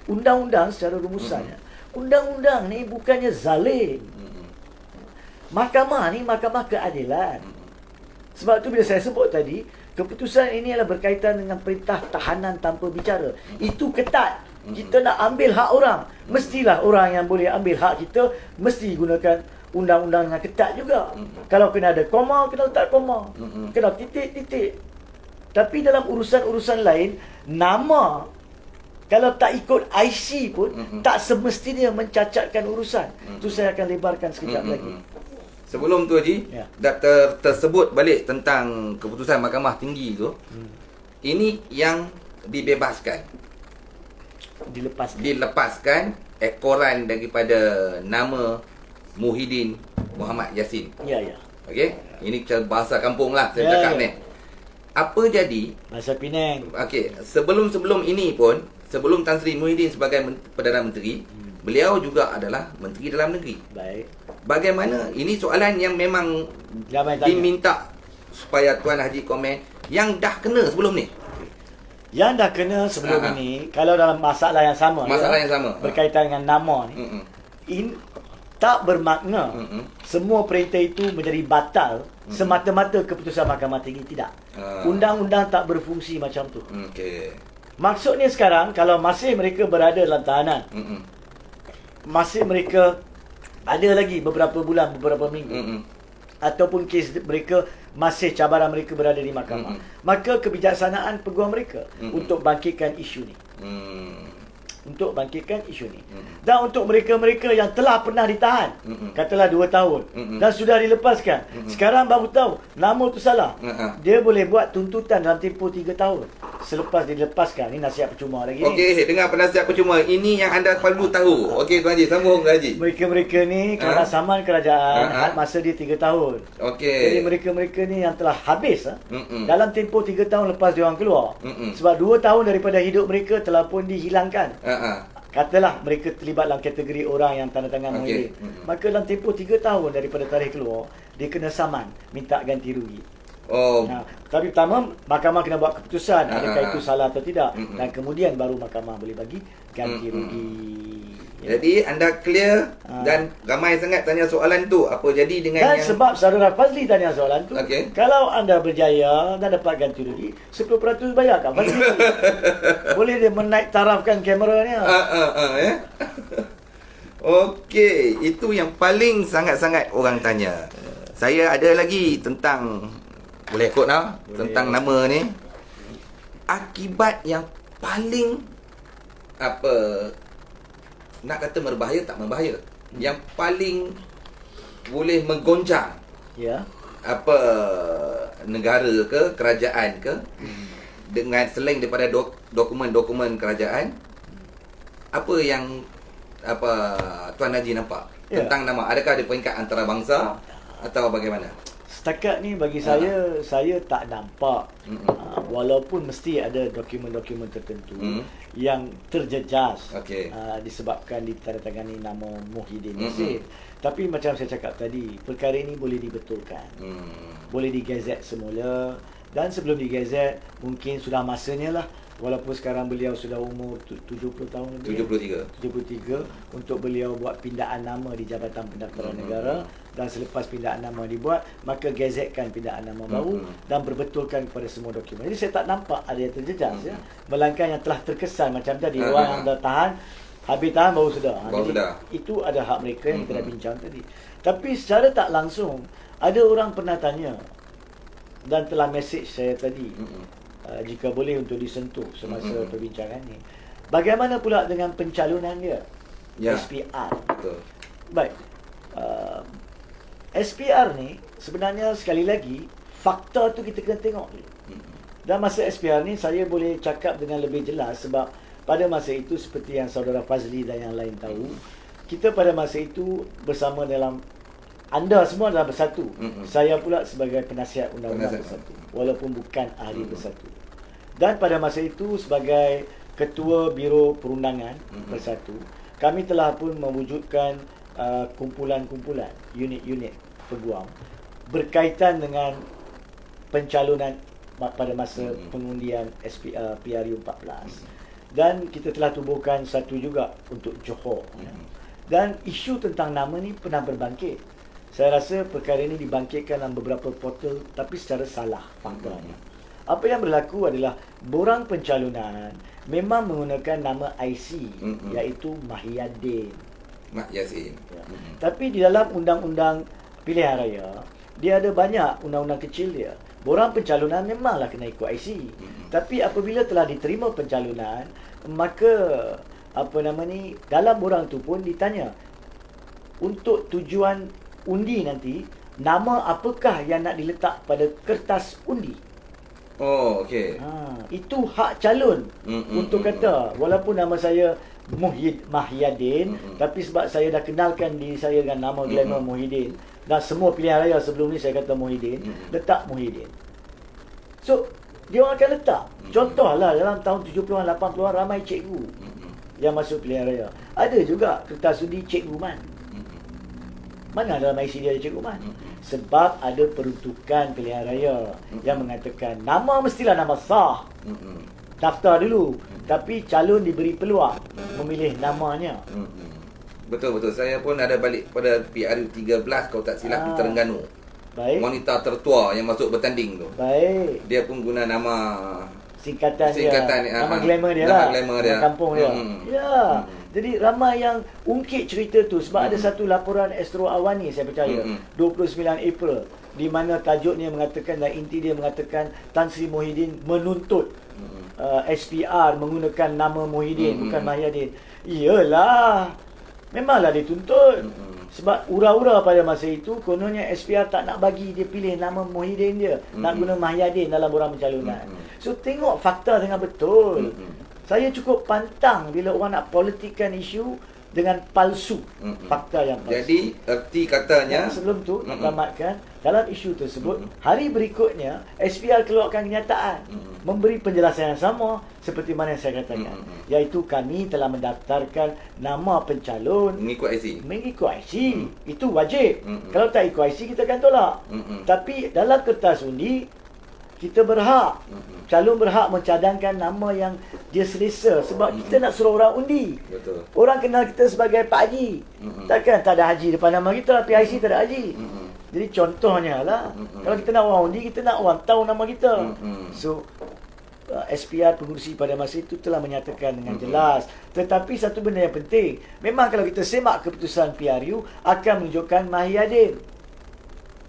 Undang-undang secara rumusannya, undang-undang ni bukannya zalim. Mahkamah ni mahkamah keadilan. Sebab tu bila saya sebut tadi, keputusan ini adalah berkaitan dengan perintah tahanan tanpa bicara. Itu ketat. Kita nak ambil hak orang, mestilah orang yang boleh ambil hak kita mesti gunakan undang-undang yang ketat juga. Kalau kena ada koma, kena letak koma. Kena titik-titik. Tapi dalam urusan-urusan lain, nama kalau tak ikut IC pun tak semestinya mencacatkan urusan. Itu saya akan lebarkan sekejap lagi. Sebelum tu Haji, dah tersebut balik tentang keputusan Mahkamah Tinggi tu. Ini yang dibebaskan. Dilepaskan ekoran daripada nama Muhyiddin Muhammad Yassin. Ya, ya. Okey, ini bahasa kampung lah saya cakap ni. Apa jadi? Bahasa Penang. Okey, sebelum ini pun, sebelum Tan Sri Muhyiddin sebagai Perdana Menteri, beliau juga adalah Menteri Dalam Negeri. Baik. Bagaimana? Ini soalan yang memang diminta supaya Tuan Haji komen yang dah kena sebelum ni. Yang dah kena sebelum ini, kalau dalam masalah yang sama, yang sama berkaitan dengan nama ni, tak bermakna semua perintah itu menjadi batal semata-mata keputusan Mahkamah Tinggi. Tidak. Undang-undang tak berfungsi macam tu. Maksudnya sekarang, kalau masih mereka berada dalam tahanan, masih mereka ada lagi beberapa bulan, beberapa minggu, ataupun kes mereka masih cabaran mereka berada di mahkamah, maka kebijaksanaan peguam mereka untuk bangkitkan isu ni. Untuk bangkitkan isu ni. Dan untuk mereka-mereka yang telah pernah ditahan, katalah 2 tahun, dan sudah dilepaskan, sekarang baru tahu nama tu salah, dia boleh buat tuntutan dalam tempoh 3 tahun selepas dilepaskan. Ini nasihat percuma lagi. Okey, dengar penasihat percuma. Ini yang anda perlu tahu. Okey Tuan Haji, sambung Haji. Mereka-mereka ni kerana saman kerajaan, masa dia 3 tahun. Okey. Jadi mereka-mereka ni yang telah habis dalam tempoh 3 tahun lepas dia orang keluar. Sebab 2 tahun daripada hidup mereka telah pun dihilangkan. Katalah mereka terlibat dalam kategori orang yang tanda tangan Muhyiddin. Maka dalam tempoh 3 tahun daripada tarikh keluar, dia kena saman, minta ganti rugi. Tapi pertama mahkamah kena buat keputusan adakah itu salah atau tidak, dan kemudian baru mahkamah boleh bagi ganti rugi. Jadi anda clear dan ramai sangat tanya soalan tu. Apa jadi dengan dan yang sebab saudara Fazli tanya soalan tu, kalau anda berjaya dan dapat ganti rugi, 10% bayar kat Fazli. Boleh dia menaik tarafkan kameranya. Okey, itu yang paling sangat-sangat orang tanya. Saya ada lagi tentang, boleh ikut lah, tentang nama ni. Akibat yang paling nak kata berbahaya tak berbahaya, yang paling boleh menggoncang negara ke kerajaan ke, dengan selain daripada dokumen-dokumen kerajaan, apa yang Tuan Haji nampak tentang nama? Adakah ada peringkat antarabangsa atau bagaimana? Setakat ni bagi saya tak nampak. Walaupun mesti ada dokumen-dokumen tertentu yang terjejas disebabkan ditandatangani nama Muhyiddin Yassin. Tapi macam saya cakap tadi, perkara ini boleh dibetulkan. Boleh digazet semula Dan sebelum digezet, mungkin sudah masanya lah, walaupun sekarang beliau sudah umur 70 tahun lebih. 73 untuk beliau buat pindaan nama di Jabatan Pendaftaran Negara, dan selepas pindaan nama dibuat, maka gazetkan pindaan nama baru dan berbetulkan kepada semua dokumen. Jadi saya tak nampak ada yang terjejas ya. Melainkan yang telah terkesan macam tadi, orang yang dah tahan, habis tahan baru sudah. Jadi itu ada hak mereka yang kita dah bincang tadi. Tapi secara tak langsung, ada orang pernah tanya dan telah mesej saya tadi, jika boleh untuk disentuh semasa perbincangan ni, bagaimana pula dengan pencalonan dia, SPR? Betul. Baik, SPR ni sebenarnya sekali lagi fakta tu kita kena tengok dulu. Dan masa SPR ni saya boleh cakap dengan lebih jelas sebab pada masa itu seperti yang saudara Fazli dan yang lain tahu, kita pada masa itu bersama dalam, anda semua adalah bersatu. Saya pula sebagai penasihat undang-undang bersatu, walaupun bukan ahli bersatu. Dan pada masa itu sebagai ketua Biro Perundangan bersatu, kami telah pun mewujudkan kumpulan-kumpulan, unit-unit peguam berkaitan dengan pencalonan pada masa pengundian PRU 14. Dan kita telah tubuhkan satu juga untuk Johor. Dan isu tentang nama ni pernah berbangkit. Saya rasa perkara ini dibangkitkan dalam beberapa portal, tapi secara salah faktanya. Apa yang berlaku adalah borang pencalonan memang menggunakan nama IC, iaitu Mahyadin. Mak Yasin. Ya. Tapi di dalam undang-undang pilihan raya, dia ada banyak undang-undang kecil dia. Borang pencalonan memanglah kena ikut IC. Tapi apabila telah diterima pencalonan, maka dalam borang tu pun ditanya, untuk tujuan undi nanti, nama apakah yang nak diletak pada kertas undi? Oh, okey. Itu hak calon untuk kata, walaupun nama saya Mahyadin, tapi sebab saya dah kenalkan diri saya dengan nama glamour Muhyiddin, dan semua pilihan raya sebelum ni saya kata Muhyiddin, letak Muhyiddin. So, dia orang akan letak. Contohlah dalam tahun 70-an, 80-an ramai cikgu yang masuk pilihan raya. Ada juga kertas undi Cikgu Man. Mana dalam IC dia ada Cikgu Man? Sebab ada peruntukan pilihan raya yang mengatakan nama mestilah nama sah. Daftar dulu. Tapi calon diberi peluang memilih namanya. Betul-betul. Saya pun ada balik pada PRU 13 kalau tak silap di Terengganu. Baik. Wanita tertua yang masuk bertanding tu. Baik. Dia pun guna nama Singkatan dia. Nama glamour dia nama lah. Glamour Nama dia. kampung dia. Ya. Jadi ramai yang ungkit cerita tu sebab ada satu laporan Astro Awani saya percaya 29 April di mana tajuknya mengatakan dan inti dia mengatakan Tan Sri Muhyiddin menuntut SPR menggunakan nama Muhyiddin bukan Mahyadin. Iyalah. Memanglah dituntut. Sebab ura-ura pada masa itu kononnya SPR tak nak bagi dia pilih nama Muhyiddin dia, nak guna Mahyadin dalam borang pencalonan. So tengok fakta dengan betul. Saya cukup pantang bila orang nak politikkan isu dengan palsu, fakta yang palsu. Jadi erti katanya, sebelum tu nak tamatkan, dalam isu tersebut hari berikutnya SPR keluarkan kenyataan memberi penjelasan yang sama seperti mana yang saya katakan, iaitu kami telah mendaftarkan nama pencalon mengikut IC. Itu wajib. Kalau tak ikut IC kita akan tolak. Tapi dalam kertas undi kita berhak, calon berhak mencadangkan nama yang dia selesa sebab kita nak suruh orang undi. Betul. Orang kenal kita sebagai Pak Haji. Takkan tak ada Haji depan nama kita, PIC tak ada Haji. Jadi contohnya lah, kalau kita nak orang undi, kita nak orang tahu nama kita. So SPR pengurusi pada masa itu telah menyatakan dengan jelas. Tetapi satu benda yang penting, memang kalau kita semak keputusan PRU akan menunjukkan Mahyadin.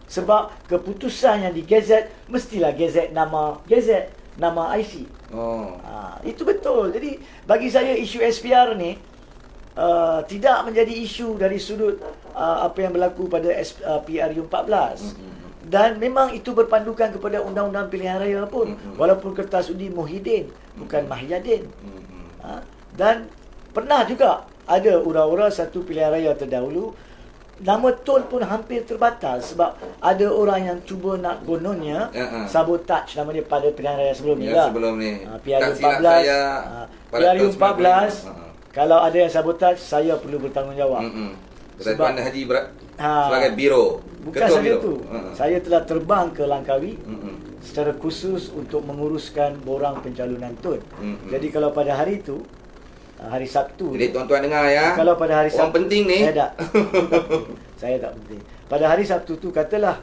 Sebab keputusan yang digazet mestilah gazet nama IC. Itu betul. Jadi bagi saya isu SPR ni tidak menjadi isu dari sudut apa yang berlaku pada PRU 14. Dan memang itu berpandukan kepada undang-undang pilihan raya pun, walaupun kertas undi Muhyiddin bukan Mahyadin. Dan pernah juga ada ura-ura satu pilihan raya terdahulu, nama tol pun hampir terbatas sebab ada orang yang cuba nak gononnya sabotage nama dia pada pilihan raya sebelum ni lah. Sebelum ni. PRU 14. PRU 14. Kalau ada yang sabotage, saya perlu bertanggungjawab. Sebab Tuan Haji sebagai biro. Bukan saja itu. Saya telah terbang ke Langkawi secara khusus untuk menguruskan borang pencalonan Tun. Jadi kalau pada hari itu, hari Sabtu. Jadi tuan-tuan dengar ya. Kalau pada hari Orang Sabtu, penting ni. Saya tak. Saya tak penting. Pada hari Sabtu tu katalah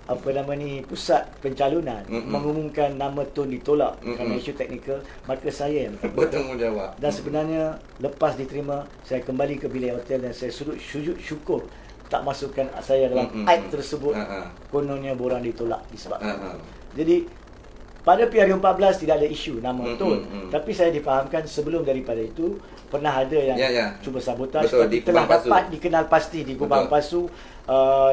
apa nama ni, pusat pencalonan mengumumkan nama Tun ditolak kerana isu teknikal, maka saya yang Bertanggungjawab. dan sebenarnya lepas diterima, saya kembali ke bilik hotel dan saya sujud syukur tak masukkan saya dalam aib tersebut. Kononnya borang ditolak disebabkan. Jadi pada PRU14 tidak ada isu nama Tun. Tapi saya difahamkan sebelum daripada itu pernah ada yang cuba sabotaj. Betul, tapi di telah Kubang Pasu. dapat dikenal pasti di Kubang Pasu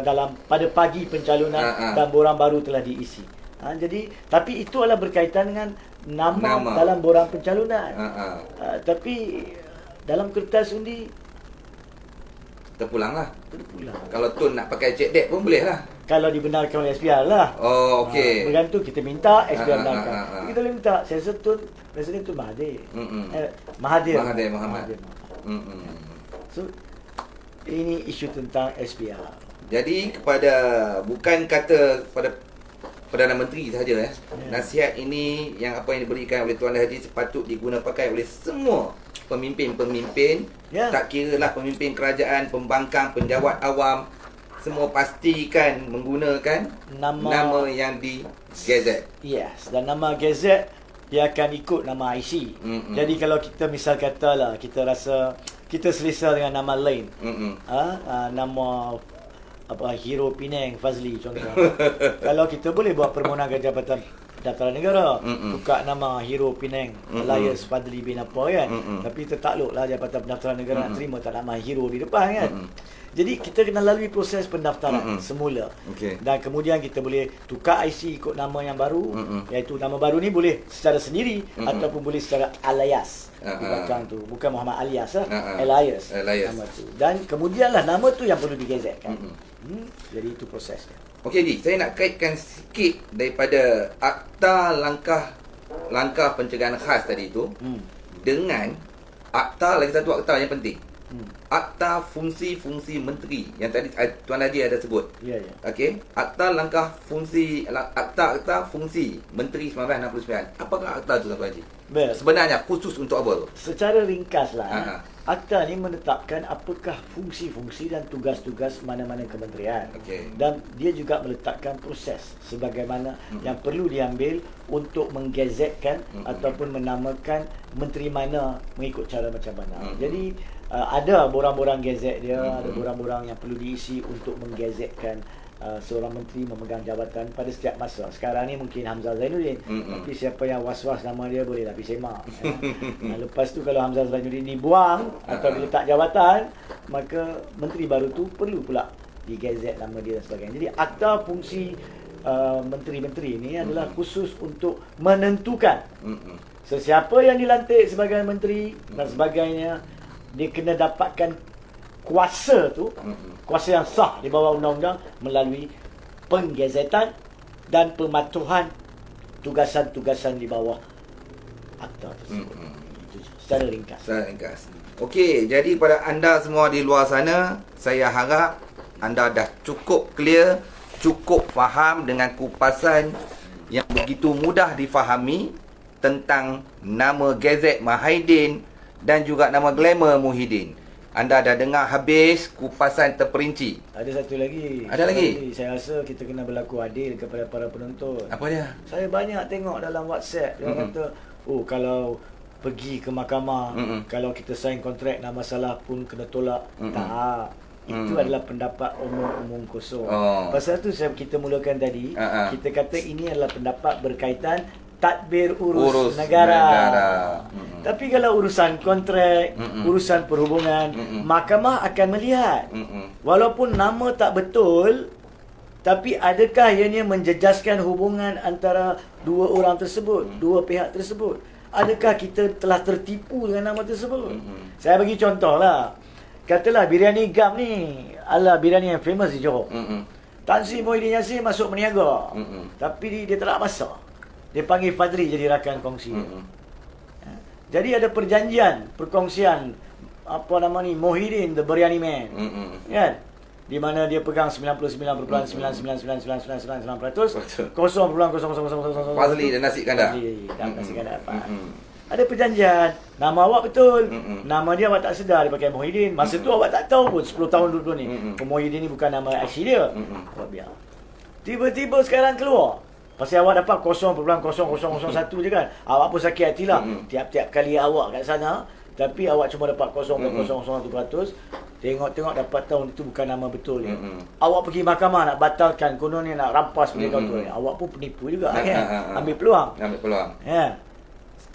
dalam pada pagi pencalonan dan borang baru telah diisi. Jadi tapi itu adalah berkaitan dengan nama. Dalam borang pencalonan. Tapi dalam kertas undi terpulang lah. terpulang. Kalau Tun nak pakai cek dek pun boleh lah. Kalau dibenarkan oleh SPR lah. Oh, okey. Bergantung kita minta, SPR benarkan. Kita boleh minta. Saya rasa Tun, Presiden Tun Mahathir. Mahathir Muhammad. So, ini isu tentang SPR. Jadi kepada bukan kata pada Perdana Menteri sahaja nasihat ini yang apa yang diberikan oleh Tuan Haji sepatut diguna pakai oleh semua pemimpin-pemimpin, tak kira lah pemimpin kerajaan, pembangkang, penjawat awam, semua pastikan menggunakan nama yang di gazette. Yes, dan nama gazette dia akan ikut nama IC. Jadi kalau kita misal katalah kita rasa kita selesa dengan nama lain, nama apa Hero Penang Fazli contoh. Kalau kita boleh buat permohonan ke Jabatan Pendaftaran Negara, buka nama Hero Penang Elias Fadli bin apa kan. Tapi tertakluklah Jabatan Pendaftaran Negara nak terima tak nama Hero di depan kan. Jadi kita kena lalui proses pendaftaran semula. Dan kemudian kita boleh tukar IC ikut nama yang baru, iaitu nama baru ni boleh secara sendiri ataupun boleh secara alias. Di belakang tu bukan Muhammad Alias lah, Elias nama tu. Dan kemudianlah nama tu yang perlu digazetkan. Jadi itu prosesnya. Okey Ji, saya nak kaitkan sikit daripada akta langkah pencegahan khas tadi tu dengan akta, lagi satu akta yang penting. Akta fungsi-fungsi menteri yang tadi Tuan Haji ada sebut. Ya. Okey, akta fungsi menteri 1969. Apakah akta tu Tuan Haji? Sebenarnya khusus untuk apa tu? Secara ringkaslah, akta ni menetapkan apakah fungsi-fungsi dan tugas-tugas mana-mana kementerian. Dan dia juga meletakkan proses sebagaimana yang perlu diambil untuk menggazetkan ataupun menamakan menteri mana mengikut cara macam mana. Jadi ada borang-borang gazet dia, ada borang-borang yang perlu diisi untuk menggazetkan seorang menteri memegang jabatan pada setiap masa. Sekarang ni mungkin Hamzah Zainuddin, tapi siapa yang was-was nama dia bolehlah pergi semak. Lepas tu kalau Hamzah Zainuddin ni buang atau diletak jabatan, maka menteri baru tu perlu pula digazet nama dia dan sebagainya. Jadi akta fungsi menteri-menteri ni adalah khusus untuk menentukan sesiapa yang dilantik sebagai menteri dan sebagainya. Dia kena dapatkan kuasa tu, kuasa yang sah di bawah undang-undang melalui penggazetan dan pematuhan tugasan-tugasan di bawah akta tersebut. Itu secara ringkas. Okey, jadi pada anda semua di luar sana, saya harap anda dah cukup clear, cukup faham dengan kupasan yang begitu mudah difahami tentang nama gazet Mahidin dan juga nama glamour Muhyiddin. Anda dah dengar habis kupasan terperinci. Ada satu lagi. Ada lagi? Saya rasa kita kena berlaku adil kepada para penonton. Apa dia? Saya banyak tengok dalam WhatsApp dia kata, oh kalau pergi ke mahkamah, kalau kita sign kontrak nama salah pun kena tolak. Tak. Itu adalah pendapat umum kosong. Pasal tu kita mulakan tadi, kita kata ini adalah pendapat berkaitan tadbir urus negara. Tapi kalau urusan kontrak, urusan perhubungan, mahkamah akan melihat. Walaupun nama tak betul, tapi adakah ianya menjejaskan hubungan antara dua orang tersebut, dua pihak tersebut? Adakah kita telah tertipu dengan nama tersebut? Saya bagi contoh lah. Katalah biryani Gam ni adalah biryani yang famous di Johor. Tan Sri Muhyiddin Yassin masuk meniaga. Tapi dia tak nak masak. Dia panggil Fadli jadi rakan kongsi. Jadi ada perjanjian, perkongsian apa nama ni, Muhyiddin the Biryani Man. Kan? di mana dia pegang 99.9999999%, Betul. 0.000000. Fazli dan nasi kandar. Fazli dan nasi kandar. Ada perjanjian, nama awak betul. Nama dia awak tak sedar dia pakai Muhyiddin. Masa tu awak tak tahu pun 10 tahun dulu ni. Muhyiddin ni bukan nama asli dia. Awak biar. Tiba-tiba sekarang keluar. Pasal awak dapat 0.0001 je kan. Awak pun sakit hati lah. Tiap-tiap kali awak kat sana, tapi awak cuma dapat 0.001%. Tengok-tengok dapat tahun itu bukan nama betul dia. Awak pergi mahkamah nak batalkan, kononnya nak rampas benda tu. Awak pun penipu juga kan. Ambil peluang. Ambil peluang. Ya.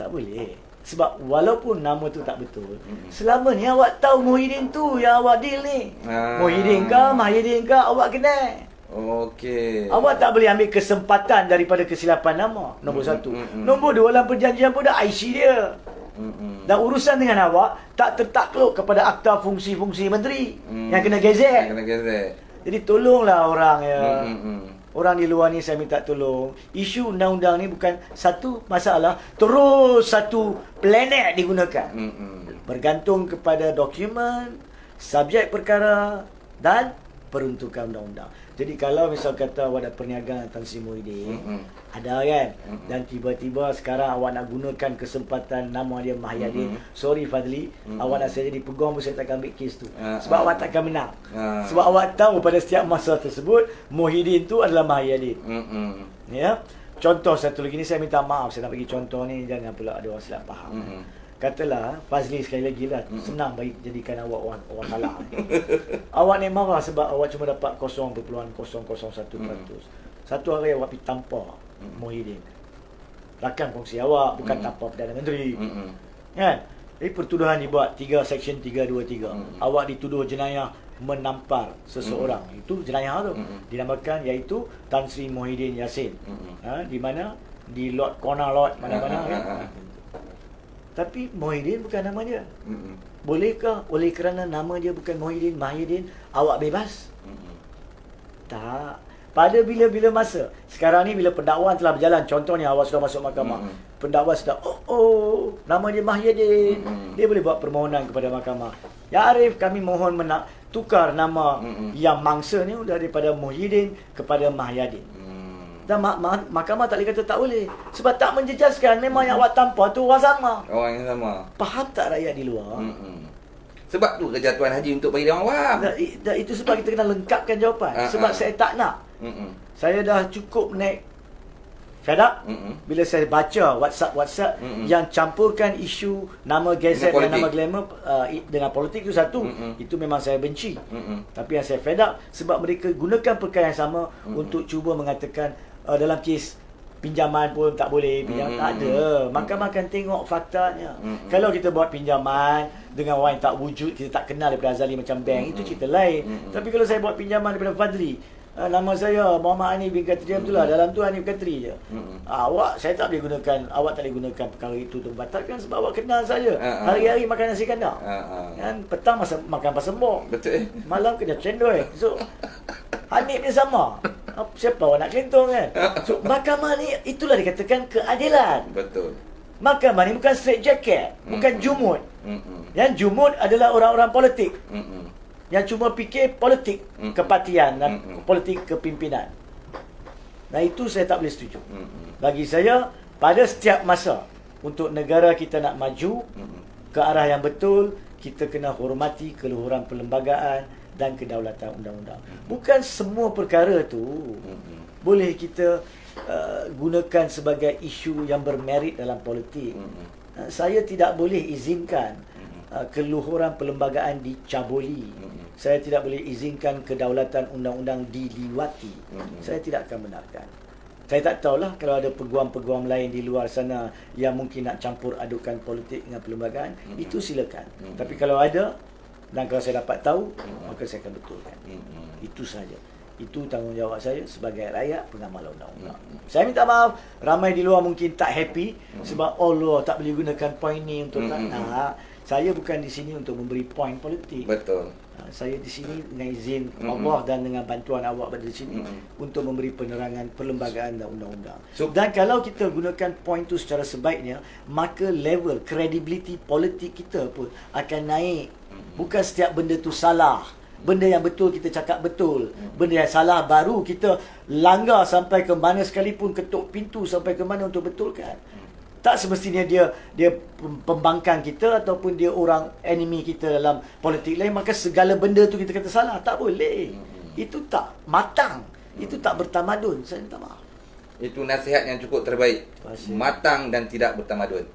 Tak boleh. Sebab walaupun nama tu tak betul, selama ni awak tahu Muhyiddin tu yang awak deal ni. Muhyiddin ke, Mahyidin ke, awak kenal. Okey. Awak tak boleh ambil kesempatan daripada kesilapan nama. Nombor satu. Nombor dua, dalam perjanjian pun dah IC dia. Dan urusan dengan awak tak tertakluk kepada akta fungsi-fungsi menteri yang kena gezek. Kena gezek. Jadi tolonglah orang ya. Orang di luar ni saya minta tolong. Isu undang-undang ni bukan satu masalah, terus satu planet digunakan. Bergantung kepada dokumen, subjek perkara dan peruntukan undang-undang. Jadi kalau misal kata awak ada perniagaan Tan Sri Muhyiddin, ada kan, dan tiba-tiba sekarang awak nak gunakan kesempatan nama dia Mahyadin, sorry Fadli, awak nak saya jadi peguam pun saya takkan ambil kes tu. Sebab awak takkan menang. Sebab awak tahu pada setiap masa tersebut Muhyiddin tu adalah Mahyadin. Ya. Contoh satu lagi ni, saya minta maaf saya nak bagi contoh ni, jangan pula ada orang salah faham. Katalah Fazli sekali lagi lah, senang bagi jadikan awak orang salah. Awak ni marah sebab awak cuma dapat 0.001%. Satu hari awak pergi tampar Muhyiddin, rakan kongsi awak, bukan tampar Perdana Menteri. Kan? Jadi pertuduhan dibuat Seksyen 323. Awak dituduh jenayah menampar seseorang. Itu jenayah tu. Dinamakan iaitu Tan Sri Muhyiddin Yassin. Di mana? Di Lot Corner Lot mana-mana kan? Tapi Muhyiddin bukan nama dia. Bolehkah oleh kerana nama dia bukan Muhyiddin, Mahyidin, awak bebas? Tak. Pada bila-bila masa. Sekarang ni bila pendakwaan telah berjalan, contohnya awak sudah masuk mahkamah. Pendakwa sudah, nama dia Mahyidin. Dia boleh buat permohonan kepada mahkamah. Ya Arif, kami mohon tukar nama yang mangsa ni daripada Muhyiddin kepada Mahyadin. Dan mahkamah tak boleh kata tak boleh. Sebab tak menjejaskan, memang yang awak tampar tu orang sama. Orang yang sama. Faham tak rakyat di luar? Sebab tu kerja Tuan Haji untuk bagi dia orang faham. Dan itu sebab kita kena lengkapkan jawapan. Sebab saya tak nak. Saya dah cukup naik fed up bila saya baca WhatsApp yang campurkan isu nama gazet dan nama glamour dengan politik itu satu. Itu memang saya benci. Tapi yang saya fed up sebab mereka gunakan perkara yang sama untuk cuba mengatakan dalam kes pinjaman pun tak boleh, pinjaman tak ada. Mahkamah akan tengok faktanya. Kalau kita buat pinjaman dengan orang yang tak wujud, kita tak kenal daripada Azali macam bank, itu cerita lain. Tapi kalau saya buat pinjaman daripada Fadli, nama saya Muhammad Hanif bin Katri, betul lah, dalam tu Hanif Katri je. Awak, saya tak boleh gunakan, awak tak boleh gunakan perkara itu untuk batalkan sebab awak kenal saya. Hari-hari makan nasi kandar. Kan, petang makan pasembok. Betul. Malam kerja cendol. So Hanif ni sama. Siapa orang nak kelentong kan? So mahkamah ni itulah dikatakan keadilan. Betul. Mahkamah ni bukan straight jacket, bukan jumud. Yang jumud adalah orang-orang politik. Yang cuma fikir politik kepartian dan politik kepimpinan. Nah itu saya tak boleh setuju. Bagi saya, pada setiap masa untuk negara kita nak maju ke arah yang betul, kita kena hormati keluhuran perlembagaan dan kedaulatan undang-undang. Bukan semua perkara tu boleh kita gunakan sebagai isu yang bermerit dalam politik. Saya tidak boleh izinkan keluhuran perlembagaan dicabuli. Saya tidak boleh izinkan kedaulatan undang-undang diliwati. Saya tidak akan benarkan. Saya tak tahulah kalau ada peguam-peguam lain di luar sana yang mungkin nak campur adukan politik dengan perlembagaan, itu silakan. Tapi kalau ada dan kalau saya dapat tahu, maka saya akan betulkan. Itu saja. Itu tanggungjawab saya sebagai rakyat pengamal undang-undang. Saya minta maaf, ramai di luar mungkin tak happy sebab Allah tak boleh gunakan poin ni untuk saya bukan di sini untuk memberi poin politik. Betul. Saya di sini dengan izin Allah dan dengan bantuan awak berada di sini untuk memberi penerangan perlembagaan dan undang-undang. Dan kalau kita gunakan poin tu secara sebaiknya, maka level credibility politik kita pun akan naik. Bukan setiap benda tu salah. Benda yang betul kita cakap betul. Benda yang salah baru kita langgar sampai ke mana sekalipun, ketuk pintu sampai ke mana untuk betulkan. Tak semestinya dia pembangkang kita ataupun dia orang enemy kita dalam politik lain, maka segala benda tu kita kata salah. Tak boleh. Itu tak matang. Itu tak bertamadun. Saya minta maaf. Itu nasihat yang cukup terbaik. Terima kasih. Matang dan tidak bertamadun.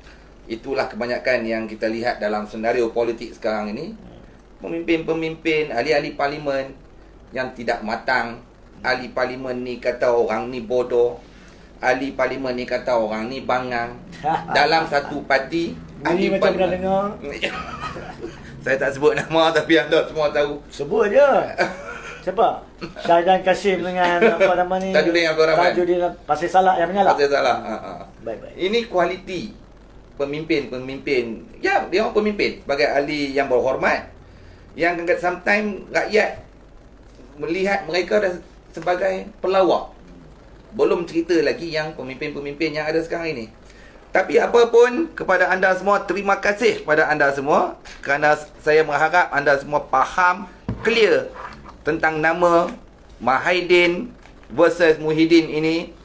Itulah kebanyakan yang kita lihat dalam senario politik sekarang ini. Pemimpin-pemimpin, ahli-ahli parlimen yang tidak matang. Ahli parlimen ni kata orang ni bodoh. Ahli parlimen ni kata orang ni bangang. Dalam satu parti, Bunyi macam pernah dengar. Saya tak sebut nama tapi anda semua tahu. Sebut je. Siapa? Syahidan Kasim dengan apa nama ni? Tajuddin Abdul Rahman. Tajuddin Pasir Salak yang menyalak. Pasal salah. Baik-baik. Ini kualiti pemimpin-pemimpin. Ya, dia orang pemimpin sebagai ahli yang berhormat. Yang sometimes rakyat melihat mereka sebagai pelawak. Belum cerita lagi yang pemimpin-pemimpin yang ada sekarang ini. Tapi apa pun, kepada anda semua, terima kasih kepada anda semua kerana saya mengharap anda semua faham, clear tentang nama Mahaidin versus Muhyiddin ini.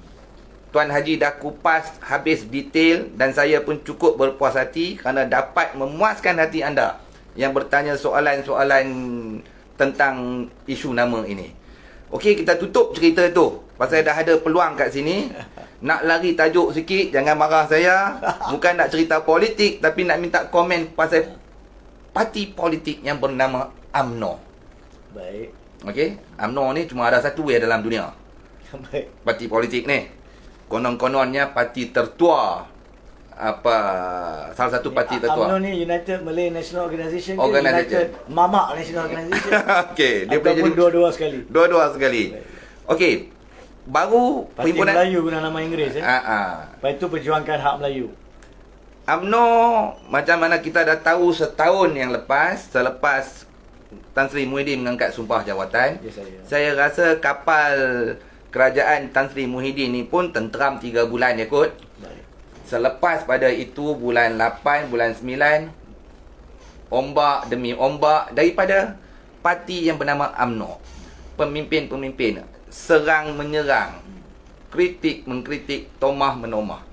Tuan Haji dah kupas habis detail dan saya pun cukup berpuas hati kerana dapat memuaskan hati anda yang bertanya soalan-soalan tentang isu nama ini. Okey, kita tutup cerita tu. Pasal dah ada peluang kat sini. Nak lari tajuk sikit, jangan marah saya. Bukan nak cerita politik, tapi nak minta komen pasal parti politik yang bernama UMNO. Baik. Okey, UMNO ni cuma ada satu dalam dunia. Baik. Parti politik ni. Konon-kononnya parti tertua. Salah satu parti tertua. UMNO ni United Malay National Organisation ke Organisation. United Mamak National Organisation? Okey, dia boleh ataupun jadi dua-dua sekali. dua-dua sekali. Okey. Baru Parti Melayu guna nama Inggeris Lepas itu perjuangkan hak Melayu. UMNO macam mana kita dah tahu setahun yang lepas, selepas Tan Sri Muhyiddin mengangkat sumpah jawatan, Ya, saya rasa kapal kerajaan Tan Sri Muhyiddin ni pun tenteram 3 bulan je kot. Baik. Selepas pada itu bulan 8, bulan 9, ombak demi ombak daripada parti yang bernama UMNO. Pemimpin-pemimpin serang menyerang, kritik mengkritik, tomah menomah.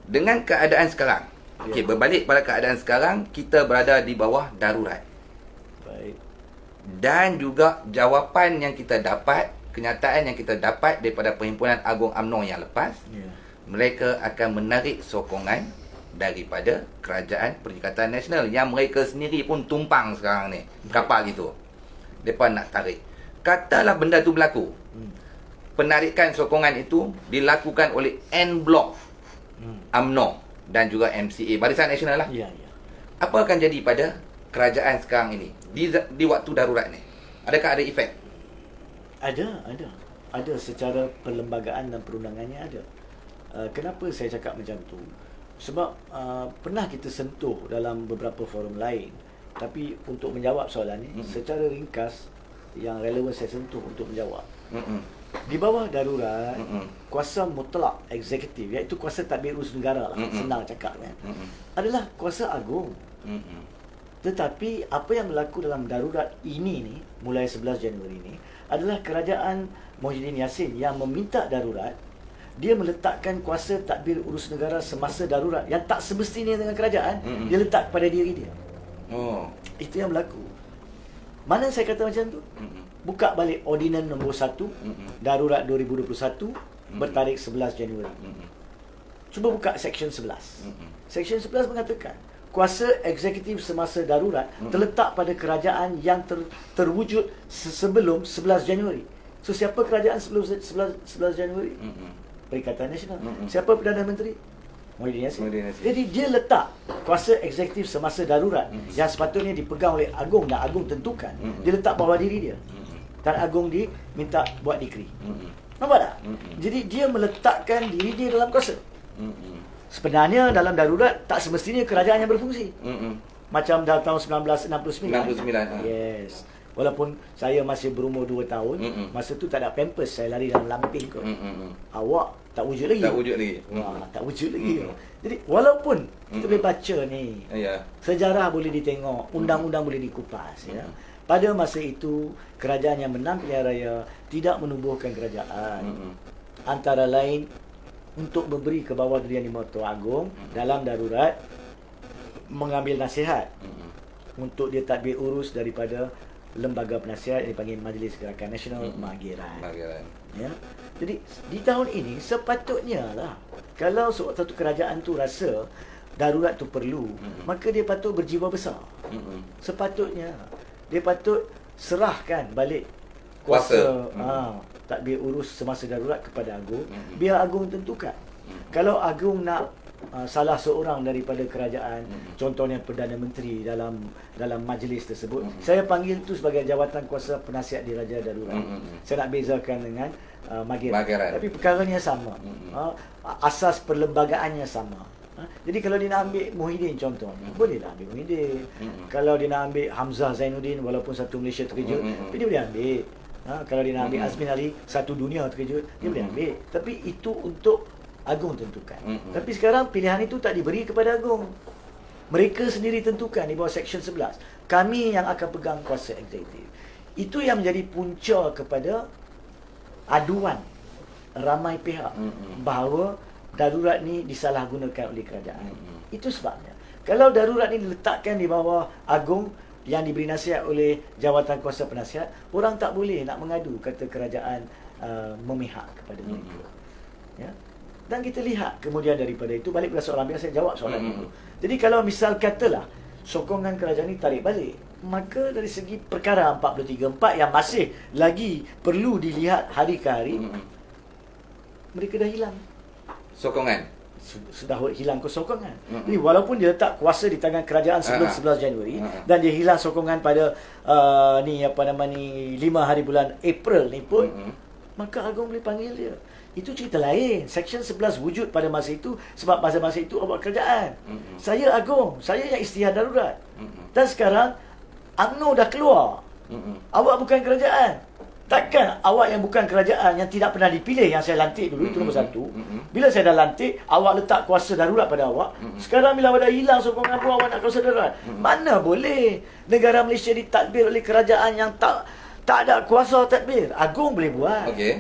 Dengan keadaan sekarang, okey, berbalik pada keadaan sekarang, kita berada di bawah darurat. Baik. Dan juga jawapan yang kita dapat, kenyataan yang kita dapat daripada Perhimpunan Agung UMNO yang lepas, Ya. mereka akan menarik sokongan daripada Kerajaan Perikatan Nasional yang mereka sendiri pun tumpang sekarang ni, kapal itu. Mereka nak tarik. Katalah benda tu berlaku. Penarikan sokongan itu dilakukan oleh N Block UMNO dan juga MCA, Barisan Nasional lah. Ya, ya. Apa akan jadi pada kerajaan sekarang ini di waktu darurat ni? Adakah ada efek? Ada secara perlembagaan dan perundangannya ada. Kenapa saya cakap macam tu? Sebab pernah kita sentuh dalam beberapa forum lain. Tapi untuk menjawab soalan ni, secara ringkas yang relevan saya sentuh untuk menjawab. Di bawah darurat, kuasa mutlak eksekutif, iaitu kuasa tadbir urus negara lah, senang cakap kan, adalah kuasa agung. Tetapi apa yang berlaku dalam darurat ini ni, mulai 11 Januari ni, adalah kerajaan Muhyiddin Yassin yang meminta darurat. Dia meletakkan kuasa tadbir urus negara semasa darurat yang tak semestinya dengan kerajaan, dia letak pada diri dia. Itu yang berlaku. Mana saya kata macam tu? Buka balik Ordinan nombor 1 Darurat 2021 bertarikh 11 Januari. Cuba buka Seksyen 11. Seksyen 11 mengatakan kuasa eksekutif semasa darurat terletak pada kerajaan yang terwujud sebelum 11 Januari. So siapa kerajaan sebelum 11 Januari? Perikatan Nasional. Siapa Perdana Menteri? Muhyiddin Yassin. Jadi dia letak kuasa eksekutif semasa darurat yang sepatutnya dipegang oleh Agung dan Agung tentukan, dia letak bawah diri dia. Dan Agung diminta buat dikri. Nampak tak? Jadi dia meletakkan diri dia dalam kuasa. Sebenarnya dalam darurat tak semestinya kerajaan yang berfungsi. Macam dalam tahun 1969. Yes. Walaupun saya masih berumur 2 tahun, masa tu tak ada pampers, saya lari dalam lamping kot. Awak tak wujud lagi. Tak wujud lagi. Tak wujud lagi. Jadi walaupun kita boleh baca ni, Ya. sejarah boleh ditengok, undang-undang boleh dikupas, ya. pada masa itu kerajaan yang menang pilihan raya tidak menubuhkan kerajaan. Antara lain untuk memberi ke bawah Duli Yang di-Tuan Agong dalam darurat mengambil nasihat untuk dia tadbir urus daripada lembaga penasihat yang dipanggil Majlis Gerakan Nasional Mageran. Ya. Jadi di tahun ini sepatutnya lah kalau satu kerajaan tu rasa darurat tu perlu, maka dia patut berjiwa besar. Sepatutnya dia patut serahkan balik kuasa tadbir urus semasa darurat kepada Agong, biar Agong tentukan. Kalau Agong nak salah seorang daripada kerajaan, contohnya Perdana Menteri dalam majlis tersebut, saya panggil itu sebagai jawatan kuasa penasihat diraja darurat. Saya nak bezakan dengan Mageran. Tapi perkaranya sama. Asas perlembagaannya sama. Jadi kalau dia nak ambil Muhyiddin contohnya, bolehlah ambil Muhyiddin. Kalau dia nak ambil Hamzah Zainuddin walaupun satu Malaysia terkejut, dia boleh ambil. Kalau dia nak ambil Azmin Ali, satu dunia terkejut, dia boleh ambil. Tapi itu untuk Agong tentukan. Tapi sekarang pilihan itu tak diberi kepada Agong. Mereka sendiri tentukan di bawah Seksyen 11. Kami yang akan pegang kuasa eksekutif. Itu yang menjadi punca kepada aduan ramai pihak bahawa darurat ni disalahgunakan oleh kerajaan. Itu sebabnya. Kalau darurat ni diletakkan di bawah Agong yang diberi nasihat oleh jawatan kuasa penasihat, orang tak boleh nak mengadu kata kerajaan memihak kepada mereka. Ya. Dan kita lihat kemudian daripada itu, balik kepada soalan biasa, saya jawab soalan itu. Jadi kalau misal katalah sokongan kerajaan ini tarik balik, maka dari segi perkara 434 yang masih lagi perlu dilihat hari ke hari, mereka dah hilang sokongan. Sudah hilang kesokongan. Jadi walaupun dia letak kuasa di tangan kerajaan sebelum 11 Januari dan dia hilang sokongan pada 5 hari bulan April ni pun, maka Agong boleh panggil dia. Itu cerita lain. Seksyen 11 wujud pada masa itu sebab masa-masa itu awak kerajaan. Saya Agong, saya yang istiadat darurat. Dan sekarang UMNO dah keluar. Awak bukan kerajaan. Takkan awak yang bukan kerajaan, yang tidak pernah dipilih, yang saya lantik dulu, itu nombor satu. Bila saya dah lantik, awak letak kuasa darurat pada awak. Sekarang bila awak dah hilang sokongan awak nak kuasa darurat. Mana boleh negara Malaysia ditadbir oleh kerajaan yang tak ada kuasa tadbir. Agong boleh buat. Okey,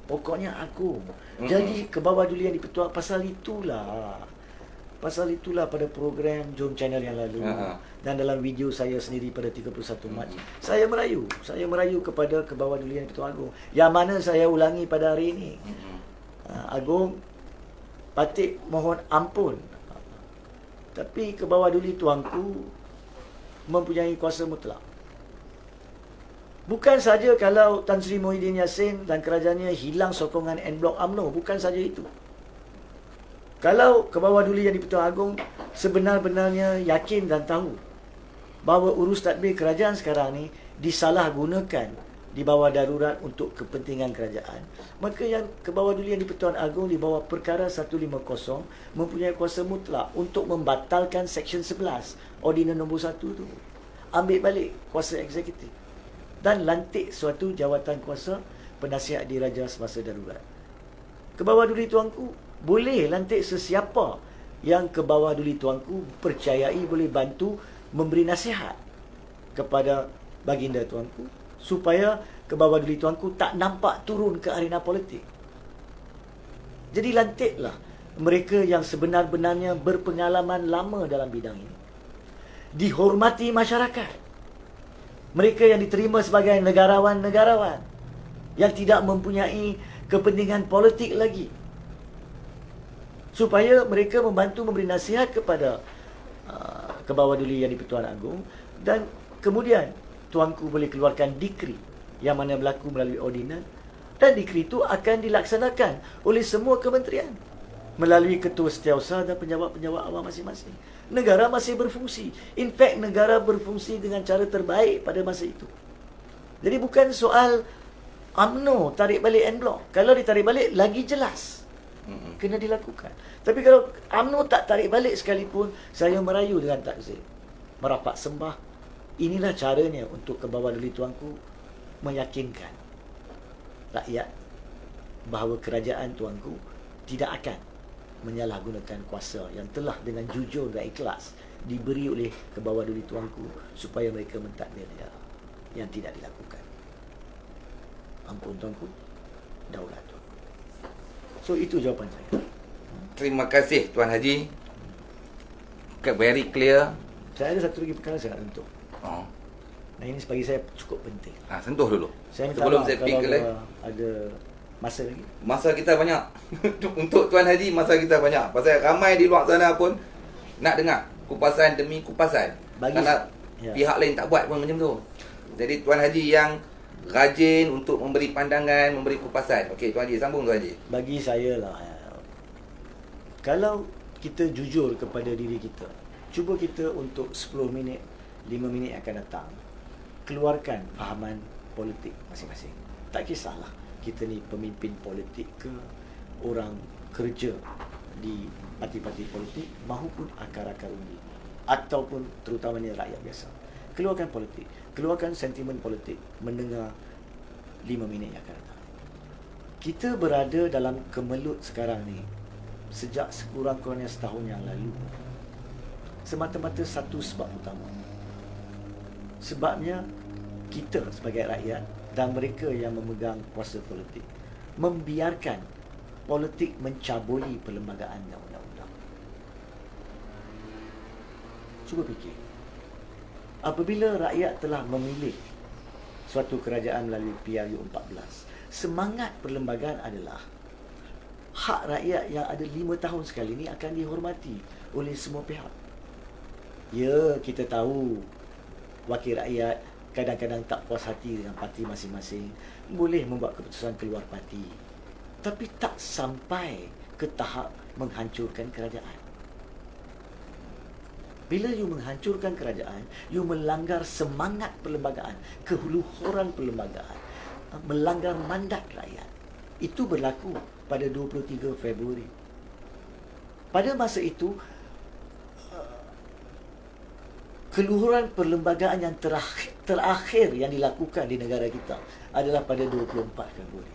Pokoknya Agong. Jadi ke bawah Duli Yang di-Tuan, pasal itulah pada program Jom Channel yang lalu dan dalam video saya sendiri pada 31 Mac, saya merayu kepada ke bawah Duli Yang di-Tuan Agong, yang mana saya ulangi pada hari ini. Agong patut mohon ampun, tapi ke bawah Duli tuanku mempunyai kuasa mutlak. Bukan saja kalau Tan Sri Muhyiddin Yassin dan kerajaannya hilang sokongan en blok UMNO, bukan saja itu. Kalau ke bawah Duli Yang di-Tuan Agong sebenar-benarnya yakin dan tahu bahawa urus tadbir kerajaan sekarang ni disalahgunakan di bawah darurat untuk kepentingan kerajaan, maka yang ke bawah Duli Yang di-Tuan Agong di bawah perkara 150 mempunyai kuasa mutlak untuk membatalkan Seksyen 11 Ordinan nombor 1 tu. Ambil balik kuasa eksekutif dan lantik suatu jawatan kuasa penasihat diraja semasa darurat. Ke bawah Duli tuanku boleh lantik sesiapa yang ke bawah Duli tuanku percayai boleh bantu memberi nasihat kepada baginda tuanku supaya ke bawah Duli tuanku tak nampak turun ke arena politik. Jadi lantiklah mereka yang sebenar-benarnya berpengalaman lama dalam bidang ini, dihormati masyarakat. Mereka yang diterima sebagai negarawan-negarawan yang tidak mempunyai kepentingan politik lagi, supaya mereka membantu memberi nasihat kepada ke bawah Duli Yang di-Tuan Agong, dan kemudian tuanku boleh keluarkan dikri yang mana berlaku melalui ordinan, dan dikri itu akan dilaksanakan oleh semua kementerian melalui ketua setiausaha dan penjawat-penjawat awam masing-masing. Negara masih berfungsi. In fact, negara berfungsi dengan cara terbaik pada masa itu. Jadi bukan soal UMNO tarik balik en blok. Kalau ditarik balik, lagi jelas kena dilakukan. Tapi kalau UMNO tak tarik balik sekalipun, saya merayu dengan takzim, merapat sembah. Inilah caranya untuk ke bawah Duli tuanku meyakinkan rakyat bahawa kerajaan tuanku tidak akan menyalahgunakan kuasa yang telah dengan jujur dan ikhlas diberi oleh ke bawah Duli tuanku supaya mereka mentadbir dia. yang tidak dilakukan. Ampun tuanku, daulat tuanku. So itu jawapan saya. Terima kasih Tuan Haji. Very clear. Saya ada satu lagi perkara saya nak sentuh. Oh. Nah ini bagi saya cukup penting. Sentuh dulu. Saya minta Sebelum maaf saya pick kalau lagi. ada masa lagi. Masa kita banyak. Untuk Tuan Haji, masa kita banyak. Pasal ramai di luar sana pun nak dengar kupasan demi kupasan. Karena pihak lain tak buat pun macam tu. Jadi Tuan Haji yang rajin untuk memberi pandangan, memberi kupasan. Okey, Tuan Haji, sambung Tuan Haji. Bagi saya lah, kalau kita jujur kepada diri kita, cuba kita untuk 10 minit, 5 minit akan datang, keluarkan fahaman politik masing-masing. Tak kisahlah kita ni pemimpin politik ke, orang kerja di parti-parti politik mahupun akar-akar undi, ataupun terutamanya rakyat biasa. Keluarkan politik, keluarkan sentimen politik, mendengar 5 minit yang akan datang. Kita berada dalam kemelut sekarang ni sejak sekurang-kurangnya setahun yang lalu, semata-mata satu sebab utama. Sebabnya kita sebagai rakyat dan mereka yang memegang kuasa politik membiarkan politik mencabuli perlembagaan dan undang-undang. Cuba fikir, apabila rakyat telah memilih suatu kerajaan melalui PRU 14, semangat perlembagaan adalah hak rakyat yang ada 5 tahun sekali ni akan dihormati oleh semua pihak. Ya, kita tahu wakil rakyat kadang-kadang tak puas hati dengan parti masing-masing, boleh membuat keputusan keluar parti, tapi tak sampai ke tahap menghancurkan kerajaan. Bila you menghancurkan kerajaan, you melanggar semangat perlembagaan, keluhuran perlembagaan, melanggar mandat rakyat. Itu berlaku pada 23 Februari. Pada masa itu, keluhuran perlembagaan yang terakhir yang dilakukan di negara kita adalah pada 24 Februari.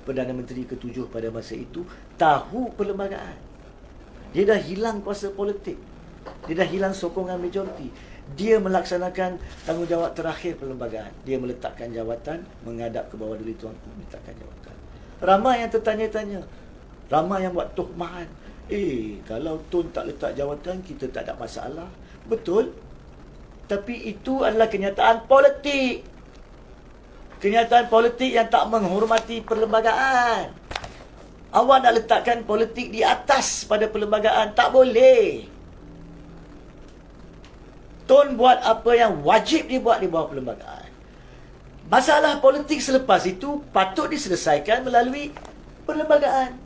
Perdana Menteri ke-7 pada masa itu tahu perlembagaan. Dia dah hilang kuasa politik. Dia dah hilang sokongan majoriti. Dia melaksanakan tanggungjawab terakhir perlembagaan. Dia meletakkan jawatan, menghadap ke bawah diri tuanku, meletakkan jawatan. Ramai yang tertanya-tanya. Ramai yang buat tuhmahan. Kalau Tun tak letak jawatan, kita tak ada masalah. Betul. Tapi itu adalah kenyataan politik. Kenyataan politik yang tak menghormati perlembagaan. Awak nak letakkan politik di atas pada perlembagaan. Tak boleh. Tun buat apa yang wajib dibuat di bawah perlembagaan. Masalah politik selepas itu patut diselesaikan melalui perlembagaan.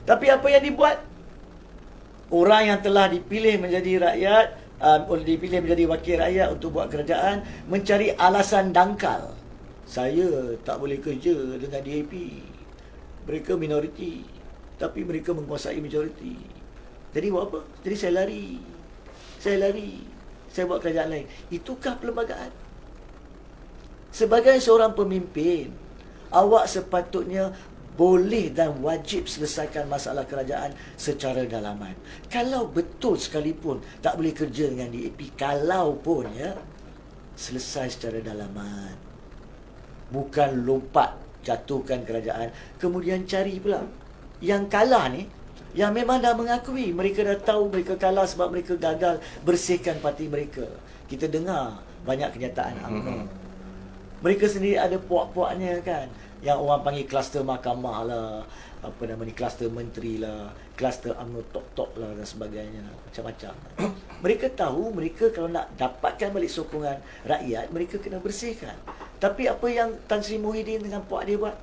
Tapi apa yang dibuat? Orang yang telah dipilih menjadi rakyat, dipilih menjadi wakil rakyat untuk buat kerajaan, mencari alasan dangkal. Saya tak boleh kerja dengan DAP. Mereka minoriti, tapi mereka menguasai majoriti. Jadi buat apa? Jadi saya lari. Saya buat kerajaan lain. Itukah perlembagaan? Sebagai seorang pemimpin, awak sepatutnya boleh dan wajib selesaikan masalah kerajaan secara dalaman. Kalau betul sekalipun tak boleh kerja dengan DAP, kalau pun ya, selesai secara dalaman. Bukan lompat jatuhkan kerajaan, kemudian cari pula yang kalah ni, yang memang dah mengakui mereka dah tahu mereka kalah sebab mereka gagal bersihkan parti mereka. Kita dengar banyak kenyataan UMNO. Mereka sendiri ada puak-puaknya kan, yang orang panggil kluster mahkamah lah, apa nama ni, kluster menteri lah, kluster UMNO tok-tok lah dan sebagainya, macam-macam. Mereka tahu mereka kalau nak dapatkan balik sokongan rakyat, mereka kena bersihkan. Tapi apa yang Tan Sri Muhyiddin dengan puak dia buat?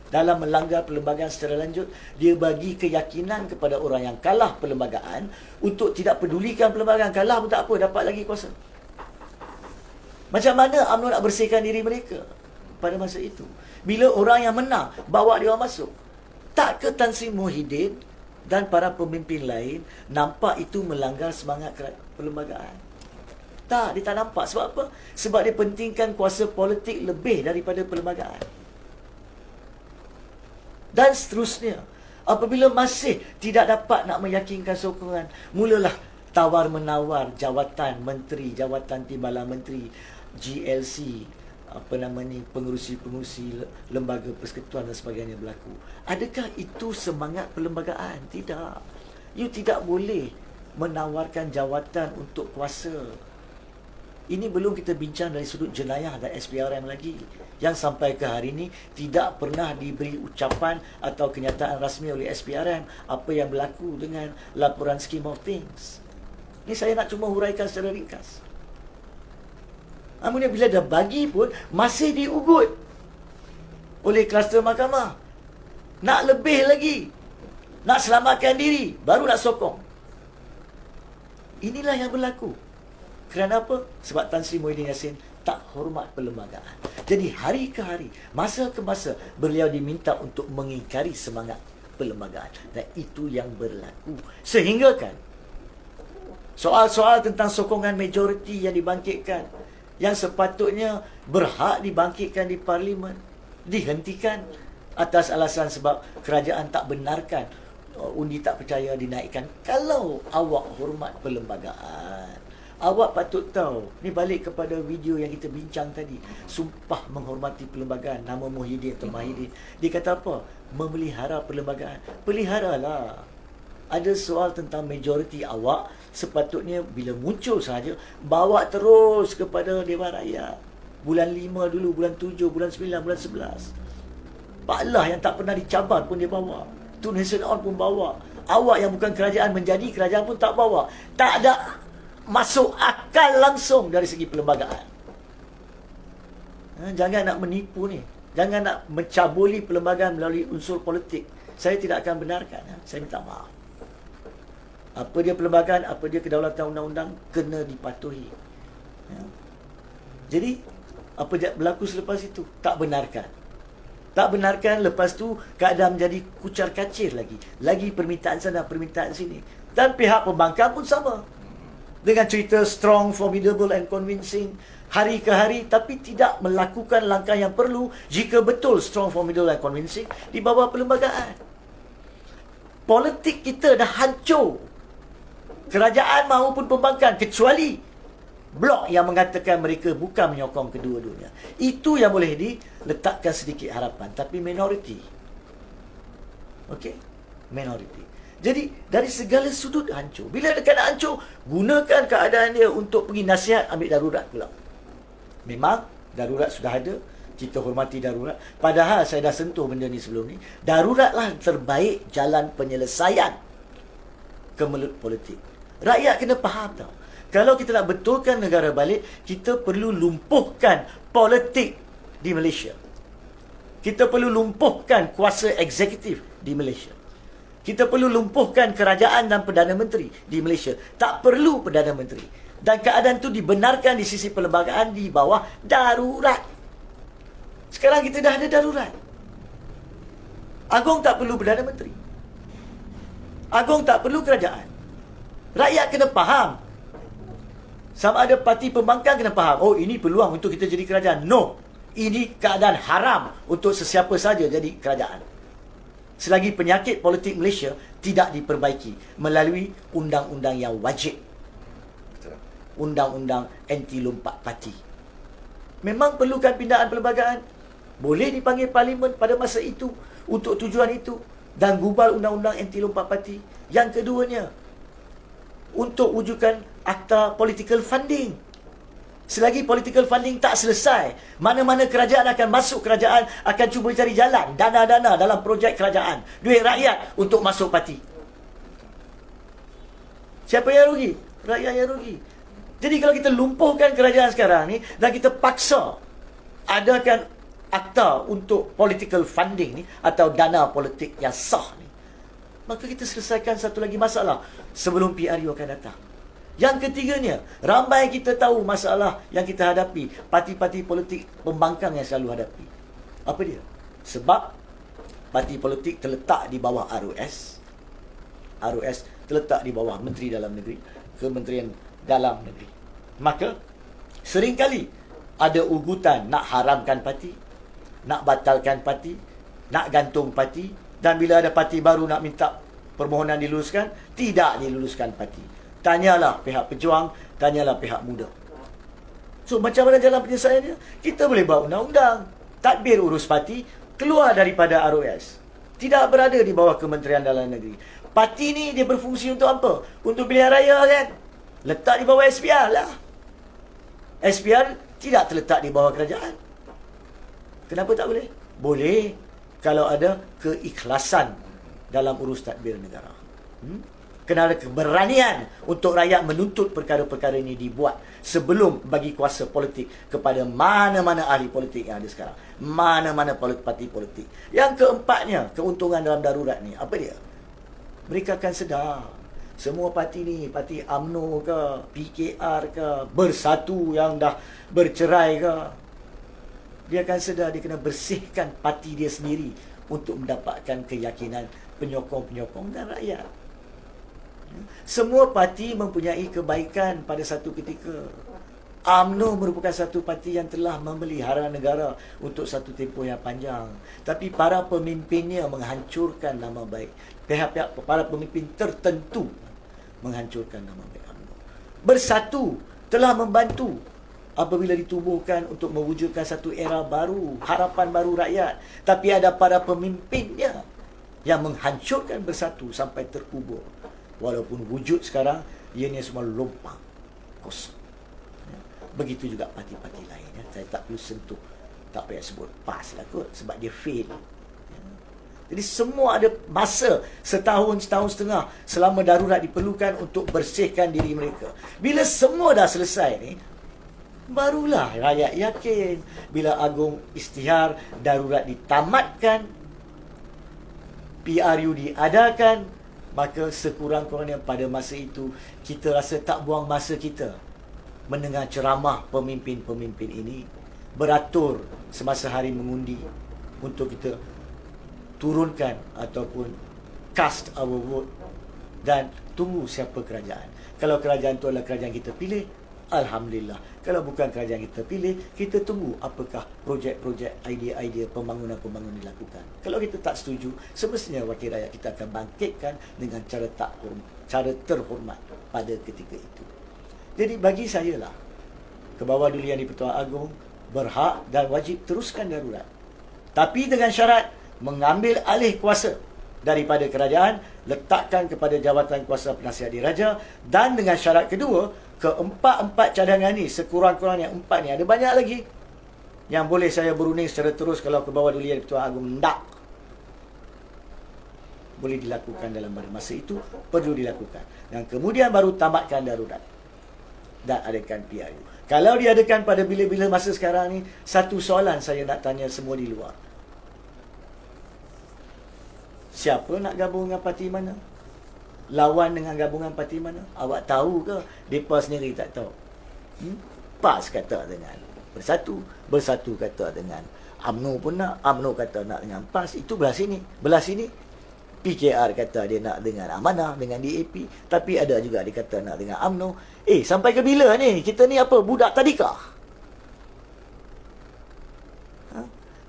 Dalam melanggar perlembagaan secara lanjut, dia bagi keyakinan kepada orang yang kalah perlembagaan untuk tidak pedulikan perlembagaan. Kalah pun tak apa, dapat lagi kuasa. Macam mana UMNO nak bersihkan diri mereka pada masa itu? Bila orang yang menang, bawa dia orang masuk. Tak ke Tan Sri Muhyiddin dan para pemimpin lain nampak itu melanggar semangat perlembagaan? Tak, dia tak nampak. Sebab apa? Sebab dia pentingkan kuasa politik lebih daripada perlembagaan. Dan seterusnya, apabila masih tidak dapat nak meyakinkan sokongan, mulalah tawar-menawar jawatan menteri, jawatan timbalan menteri, GLC, pengurusi-pengurusi lembaga persekutuan dan sebagainya berlaku. Adakah itu semangat perlembagaan? Tidak. You tidak boleh menawarkan jawatan untuk kuasa. Ini belum kita bincang dari sudut jenayah dan SPRM lagi, yang sampai ke hari ini tidak pernah diberi ucapan atau kenyataan rasmi oleh SPRM apa yang berlaku dengan laporan Scheme of Things. Ini saya nak cuma huraikan secara ringkas. Namun bila dah bagi pun masih diugut oleh kluster mahkamah. Nak lebih lagi, nak selamatkan diri, baru nak sokong. Inilah yang berlaku. Kerana apa? Sebab Tan Sri Muhyiddin Yassin tak hormat perlembagaan. Jadi hari ke hari, masa ke masa, beliau diminta untuk mengingkari semangat perlembagaan. Dan itu yang berlaku. Sehingga kan soal-soal tentang sokongan majoriti yang dibangkitkan, yang sepatutnya berhak dibangkitkan di Parlimen, dihentikan atas alasan sebab kerajaan tak benarkan undi tak percaya dinaikkan. Kalau awak hormat perlembagaan, awak patut tahu, ni balik kepada video yang kita bincang tadi, sumpah menghormati perlembagaan, nama Muhyiddin atau Mahidin. Dia kata apa? Memelihara perlembagaan. Peliharalah. Ada soal tentang majoriti, awak sepatutnya bila muncul saja bawa terus kepada Dewan Rakyat. Bulan 5 dulu, bulan 7, bulan 9, bulan 11. Pak Allah yang tak pernah dicabar pun dia bawa. Tun Hussein On pun bawa. Awak yang bukan kerajaan menjadi kerajaan pun tak bawa. Tak ada masuk akal langsung dari segi perlembagaan. Jangan nak menipu ni. Jangan nak mencabuli perlembagaan melalui unsur politik. Saya tidak akan benarkan. Saya minta maaf. Apa dia perlembagaan, apa dia kedaulatan undang-undang, kena dipatuhi. Jadi, apa yang berlaku selepas itu? Tak benarkan. Tak benarkan, lepas tu keadaan menjadi kucar kacir lagi. Lagi permintaan sana, permintaan sini. Dan pihak pembangkang pun sama. Dengan cerita strong, formidable and convincing hari ke hari, tapi tidak melakukan langkah yang perlu jika betul strong, formidable and convincing di bawah perlembagaan. Politik kita dah hancur. Kerajaan maupun pembangkang, kecuali blok yang mengatakan mereka bukan menyokong kedua-duanya. Itu yang boleh diletakkan sedikit harapan. Tapi minoriti. Okey? Minoriti. Jadi, dari segala sudut hancur. Bila ada keadaan hancur, gunakan keadaan dia untuk pergi nasihat, ambil darurat pula. Memang, darurat sudah ada. Kita hormati darurat. Padahal, saya dah sentuh benda ni sebelum ni. Daruratlah terbaik jalan penyelesaian kemelut politik. Rakyat kena faham tau. Kalau kita nak betulkan negara balik, kita perlu lumpuhkan politik di Malaysia. Kita perlu lumpuhkan kuasa eksekutif di Malaysia. Kita perlu lumpuhkan kerajaan dan Perdana Menteri di Malaysia. Tak perlu Perdana Menteri. Dan keadaan itu dibenarkan di sisi perlembagaan di bawah darurat. Sekarang kita dah ada darurat. Agong tak perlu Perdana Menteri. Agong tak perlu kerajaan. Rakyat kena faham. Sama ada parti pembangkang kena faham. Oh, ini peluang untuk kita jadi kerajaan. No. Ini keadaan haram untuk sesiapa saja jadi kerajaan. Selagi penyakit politik Malaysia tidak diperbaiki melalui undang-undang yang wajib. Undang-undang anti lompat parti. Memang perlukan pindaan perlembagaan. Boleh dipanggil parlimen pada masa itu untuk tujuan itu. Dan gubal undang-undang anti lompat parti. Yang keduanya, untuk wujudkan akta political funding. Selagi political funding tak selesai, mana-mana kerajaan akan masuk kerajaan, akan cuba cari jalan, dana-dana dalam projek kerajaan, duit rakyat untuk masuk parti. Siapa yang rugi? Rakyat yang rugi. Jadi kalau kita lumpuhkan kerajaan sekarang ni, dan kita paksa adakan akta untuk political funding ni, atau dana politik yang sah ni, maka kita selesaikan satu lagi masalah sebelum PRU akan datang. Yang ketiganya, ramai kita tahu masalah yang kita hadapi, parti-parti politik pembangkang yang selalu hadapi. Apa dia? Sebab parti politik terletak di bawah RUS. RUS terletak di bawah Menteri Dalam Negeri, Kementerian Dalam Negeri. Maka, seringkali ada ugutan nak haramkan parti, nak batalkan parti, nak gantung parti. Dan bila ada parti baru nak minta permohonan diluluskan, tidak diluluskan parti. Tanyalah pihak pejuang, tanyalah pihak muda. So macam mana jalan penyelesaiannya? Kita boleh buat undang-undang. Tadbir urus parti keluar daripada ROS. Tidak berada di bawah Kementerian Dalam Negeri. Parti ni dia berfungsi untuk apa? Untuk pilihan raya kan? Letak di bawah SPR lah. SPR tidak terletak di bawah kerajaan. Kenapa tak boleh? Boleh kalau ada keikhlasan dalam urus tadbir negara. Kena ada keberanian untuk rakyat menuntut perkara-perkara ini dibuat sebelum bagi kuasa politik kepada mana-mana ahli politik yang ada sekarang. Mana-mana parti politik. Yang keempatnya, keuntungan dalam darurat ni. Apa dia? Mereka akan sedar. Semua parti ni, parti UMNO ke, PKR ke, Bersatu yang dah bercerai ke, dia akan sedar dia kena bersihkan parti dia sendiri untuk mendapatkan keyakinan penyokong-penyokong dan rakyat. Semua parti mempunyai kebaikan pada satu ketika. UMNO merupakan satu parti yang telah memelihara negara untuk satu tempoh yang panjang. Tapi para pemimpinnya menghancurkan nama baik. Pihak-pihak para pemimpin tertentu menghancurkan nama baik UMNO. Bersatu telah membantu apabila ditubuhkan untuk mewujudkan satu era baru, harapan baru rakyat. Tapi ada para pemimpinnya yang menghancurkan Bersatu sampai terkubur. Walaupun wujud sekarang, ianya semua lompang, kosong. Begitu juga parti-parti lain. Saya tak perlu sentuh, tak payah sebut PAS lah kot, sebab dia fail. Jadi semua ada masa setahun setengah selama darurat diperlukan untuk bersihkan diri mereka. Bila semua dah selesai ni, barulah rakyat yakin. Bila Agung isytihar, darurat ditamatkan, PRU diadakan, maka sekurang-kurangnya pada masa itu kita rasa tak buang masa kita mendengar ceramah pemimpin-pemimpin ini, beratur semasa hari mengundi untuk kita turunkan ataupun cast our vote dan tunggu siapa kerajaan. Kalau kerajaan itu adalah kerajaan kita pilih, alhamdulillah. Kalau bukan kerajaan kita pilih, kita tunggu apakah projek-projek, idea-idea pembangunan-pembangunan dilakukan. Kalau kita tak setuju, semestinya wakil rakyat kita akan bangkitkan dengan cara terhormat pada ketika itu. Jadi bagi saya lah, Kebawah Duli Yang di-Pertuan Agong berhak dan wajib teruskan darurat. Tapi dengan syarat mengambil alih kuasa daripada kerajaan, letakkan kepada Jabatan Kuasa Penasihat Diraja, dan dengan syarat kedua, keempat-empat cadangan ni, sekurang-kurangnya 4 ni, ada banyak lagi yang boleh saya berunding secara terus kalau Kebawah Duli Yang di-Pertuan Agong hendak. Boleh dilakukan dalam masa itu, perlu dilakukan. Dan kemudian baru tamatkan darurat dan adakan PRU. Kalau diadakan pada bila-bila masa sekarang ni, satu soalan saya nak tanya semua di luar. Siapa nak gabung dengan parti mana? Lawan dengan gabungan parti mana? Awak tahu ke? Mereka sendiri tak tahu. PAS kata dengan Bersatu, Bersatu kata dengan UMNO pun nak, UMNO kata nak dengan PAS. Itu belah sini. Belah sini PKR kata dia nak dengan Amanah, dengan DAP. Tapi ada juga dia kata nak dengan UMNO. Sampai ke bila ni? Kita ni apa? Budak tadika?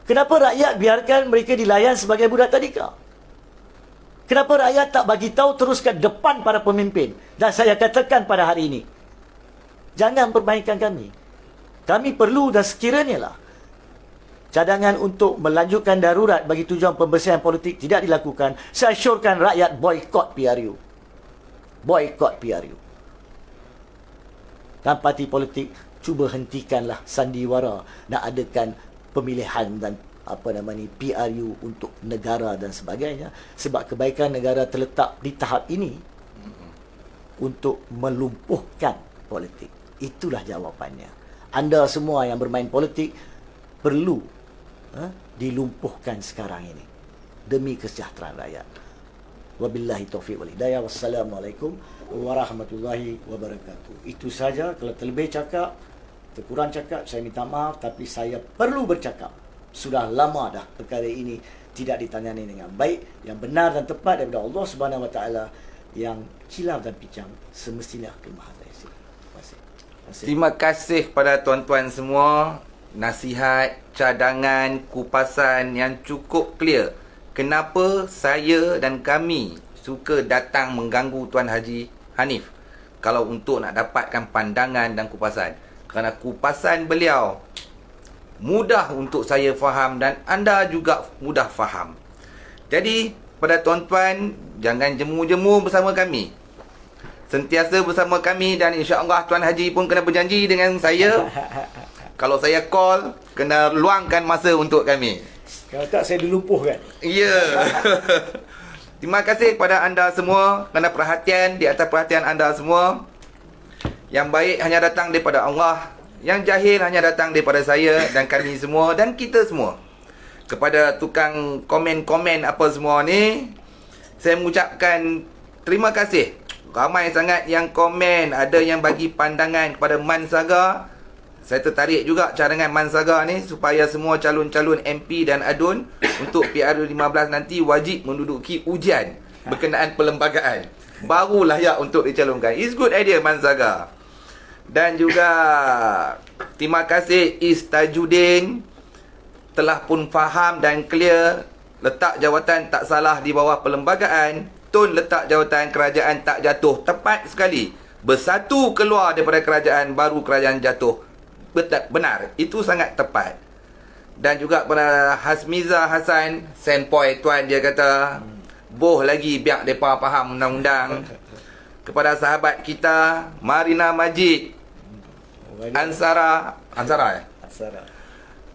Kenapa rakyat biarkan mereka dilayan sebagai budak tadika? Kenapa rakyat tak bagi tahu terus ke depan para pemimpin? Dan saya katakan pada hari ini, jangan perbaikan kami. Kami perlu dan sekiranya lah cadangan untuk melanjutkan darurat bagi tujuan pembersihan politik tidak dilakukan, saya syorkan rakyat boykot PRU. Boykot PRU. Dan parti politik cuba hentikanlah sandiwara nak adakan pemilihan dan PRU untuk negara dan sebagainya, sebab kebaikan negara terletak di tahap ini untuk melumpuhkan politik. Itulah jawapannya. Anda semua yang bermain politik perlu dilumpuhkan sekarang ini demi kesejahteraan rakyat. Wabillahi taufiq wal hidayah. Wassalamualaikum warahmatullahi wabarakatuh. Itu saja. Kalau terlebih cakap, terkurang cakap, saya minta maaf, tapi saya perlu bercakap. Sudah lama dah perkara ini tidak ditangani dengan baik, yang benar dan tepat daripada Allah Subhanahu Wa Taala. Yang kilaf dan pincang semestinya ke Maha Esa. Terima kasih. Terima kasih kepada tuan-tuan semua. Nasihat, cadangan, kupasan yang cukup clear. Kenapa saya dan kami suka datang mengganggu Tuan Haji Hanif? kalau untuk nak dapatkan pandangan dan kupasan. Kerana kupasan beliau mudah untuk saya faham dan anda juga mudah faham. Jadi, pada tuan-tuan, jangan jemu-jemu bersama kami. Sentiasa bersama kami dan insya-Allah Tuan Haji pun kena berjanji dengan saya. Kalau saya call, kena luangkan masa untuk kami. Kalau tak saya dilumpuhkan. Ya. Terima kasih kepada anda semua kerana perhatian, di atas perhatian anda semua. Yang baik hanya datang daripada Allah, yang jahil hanya datang daripada saya dan kami semua dan kita semua. Kepada tukang komen-komen apa semua ni, saya mengucapkan terima kasih. Ramai sangat yang komen, ada yang bagi pandangan kepada Man Saga. Saya tertarik juga cadangan Man Saga ni supaya semua calon-calon MP dan ADUN untuk PRU15 nanti wajib menduduki ujian berkenaan perlembagaan. Baru layak untuk dicalonkan. It's good idea Man Saga. Dan juga terima kasih Istajudin telah pun faham dan clear letak jawatan tak salah di bawah perlembagaan. Tun letak jawatan kerajaan tak jatuh. Tepat sekali. Bersatu keluar daripada kerajaan, baru kerajaan jatuh. Benar. Itu sangat tepat. Dan juga pada Hasmiza Hasan, sendpoint tuan dia kata, boh lagi biar mereka faham undang-undang. Kepada sahabat kita, Marina Majid, Ansara.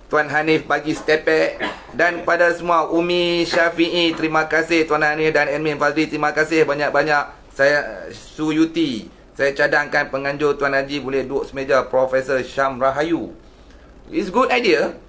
Tuan Hanif bagi stepek. Dan pada semua Umi Syafi'i, terima kasih Tuan Hanif dan Admin Fazli, terima kasih banyak-banyak. Saya Suyuti, saya cadangkan penganjur Tuan Haji boleh duduk semeja Profesor Syam Rahayu. It's good idea.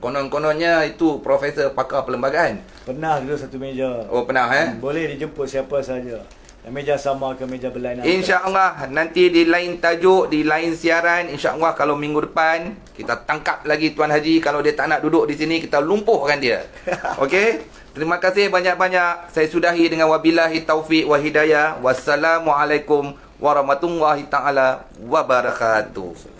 Konon-kononnya itu Profesor pakar perlembagaan. Pernah dulu satu meja. Oh, pernah Boleh dijemput siapa saja. Meja sama ke meja berlainan. InsyaAllah nanti di lain tajuk, di lain siaran, insyaAllah kalau minggu depan kita tangkap lagi Tuan Haji. Kalau dia tak nak duduk di sini, kita lumpuhkan dia. Okey? Terima kasih banyak-banyak. Saya sudahi dengan wabillahi taufiq wa hidayah. Wassalamualaikum warahmatullahi taala wabarakatuh.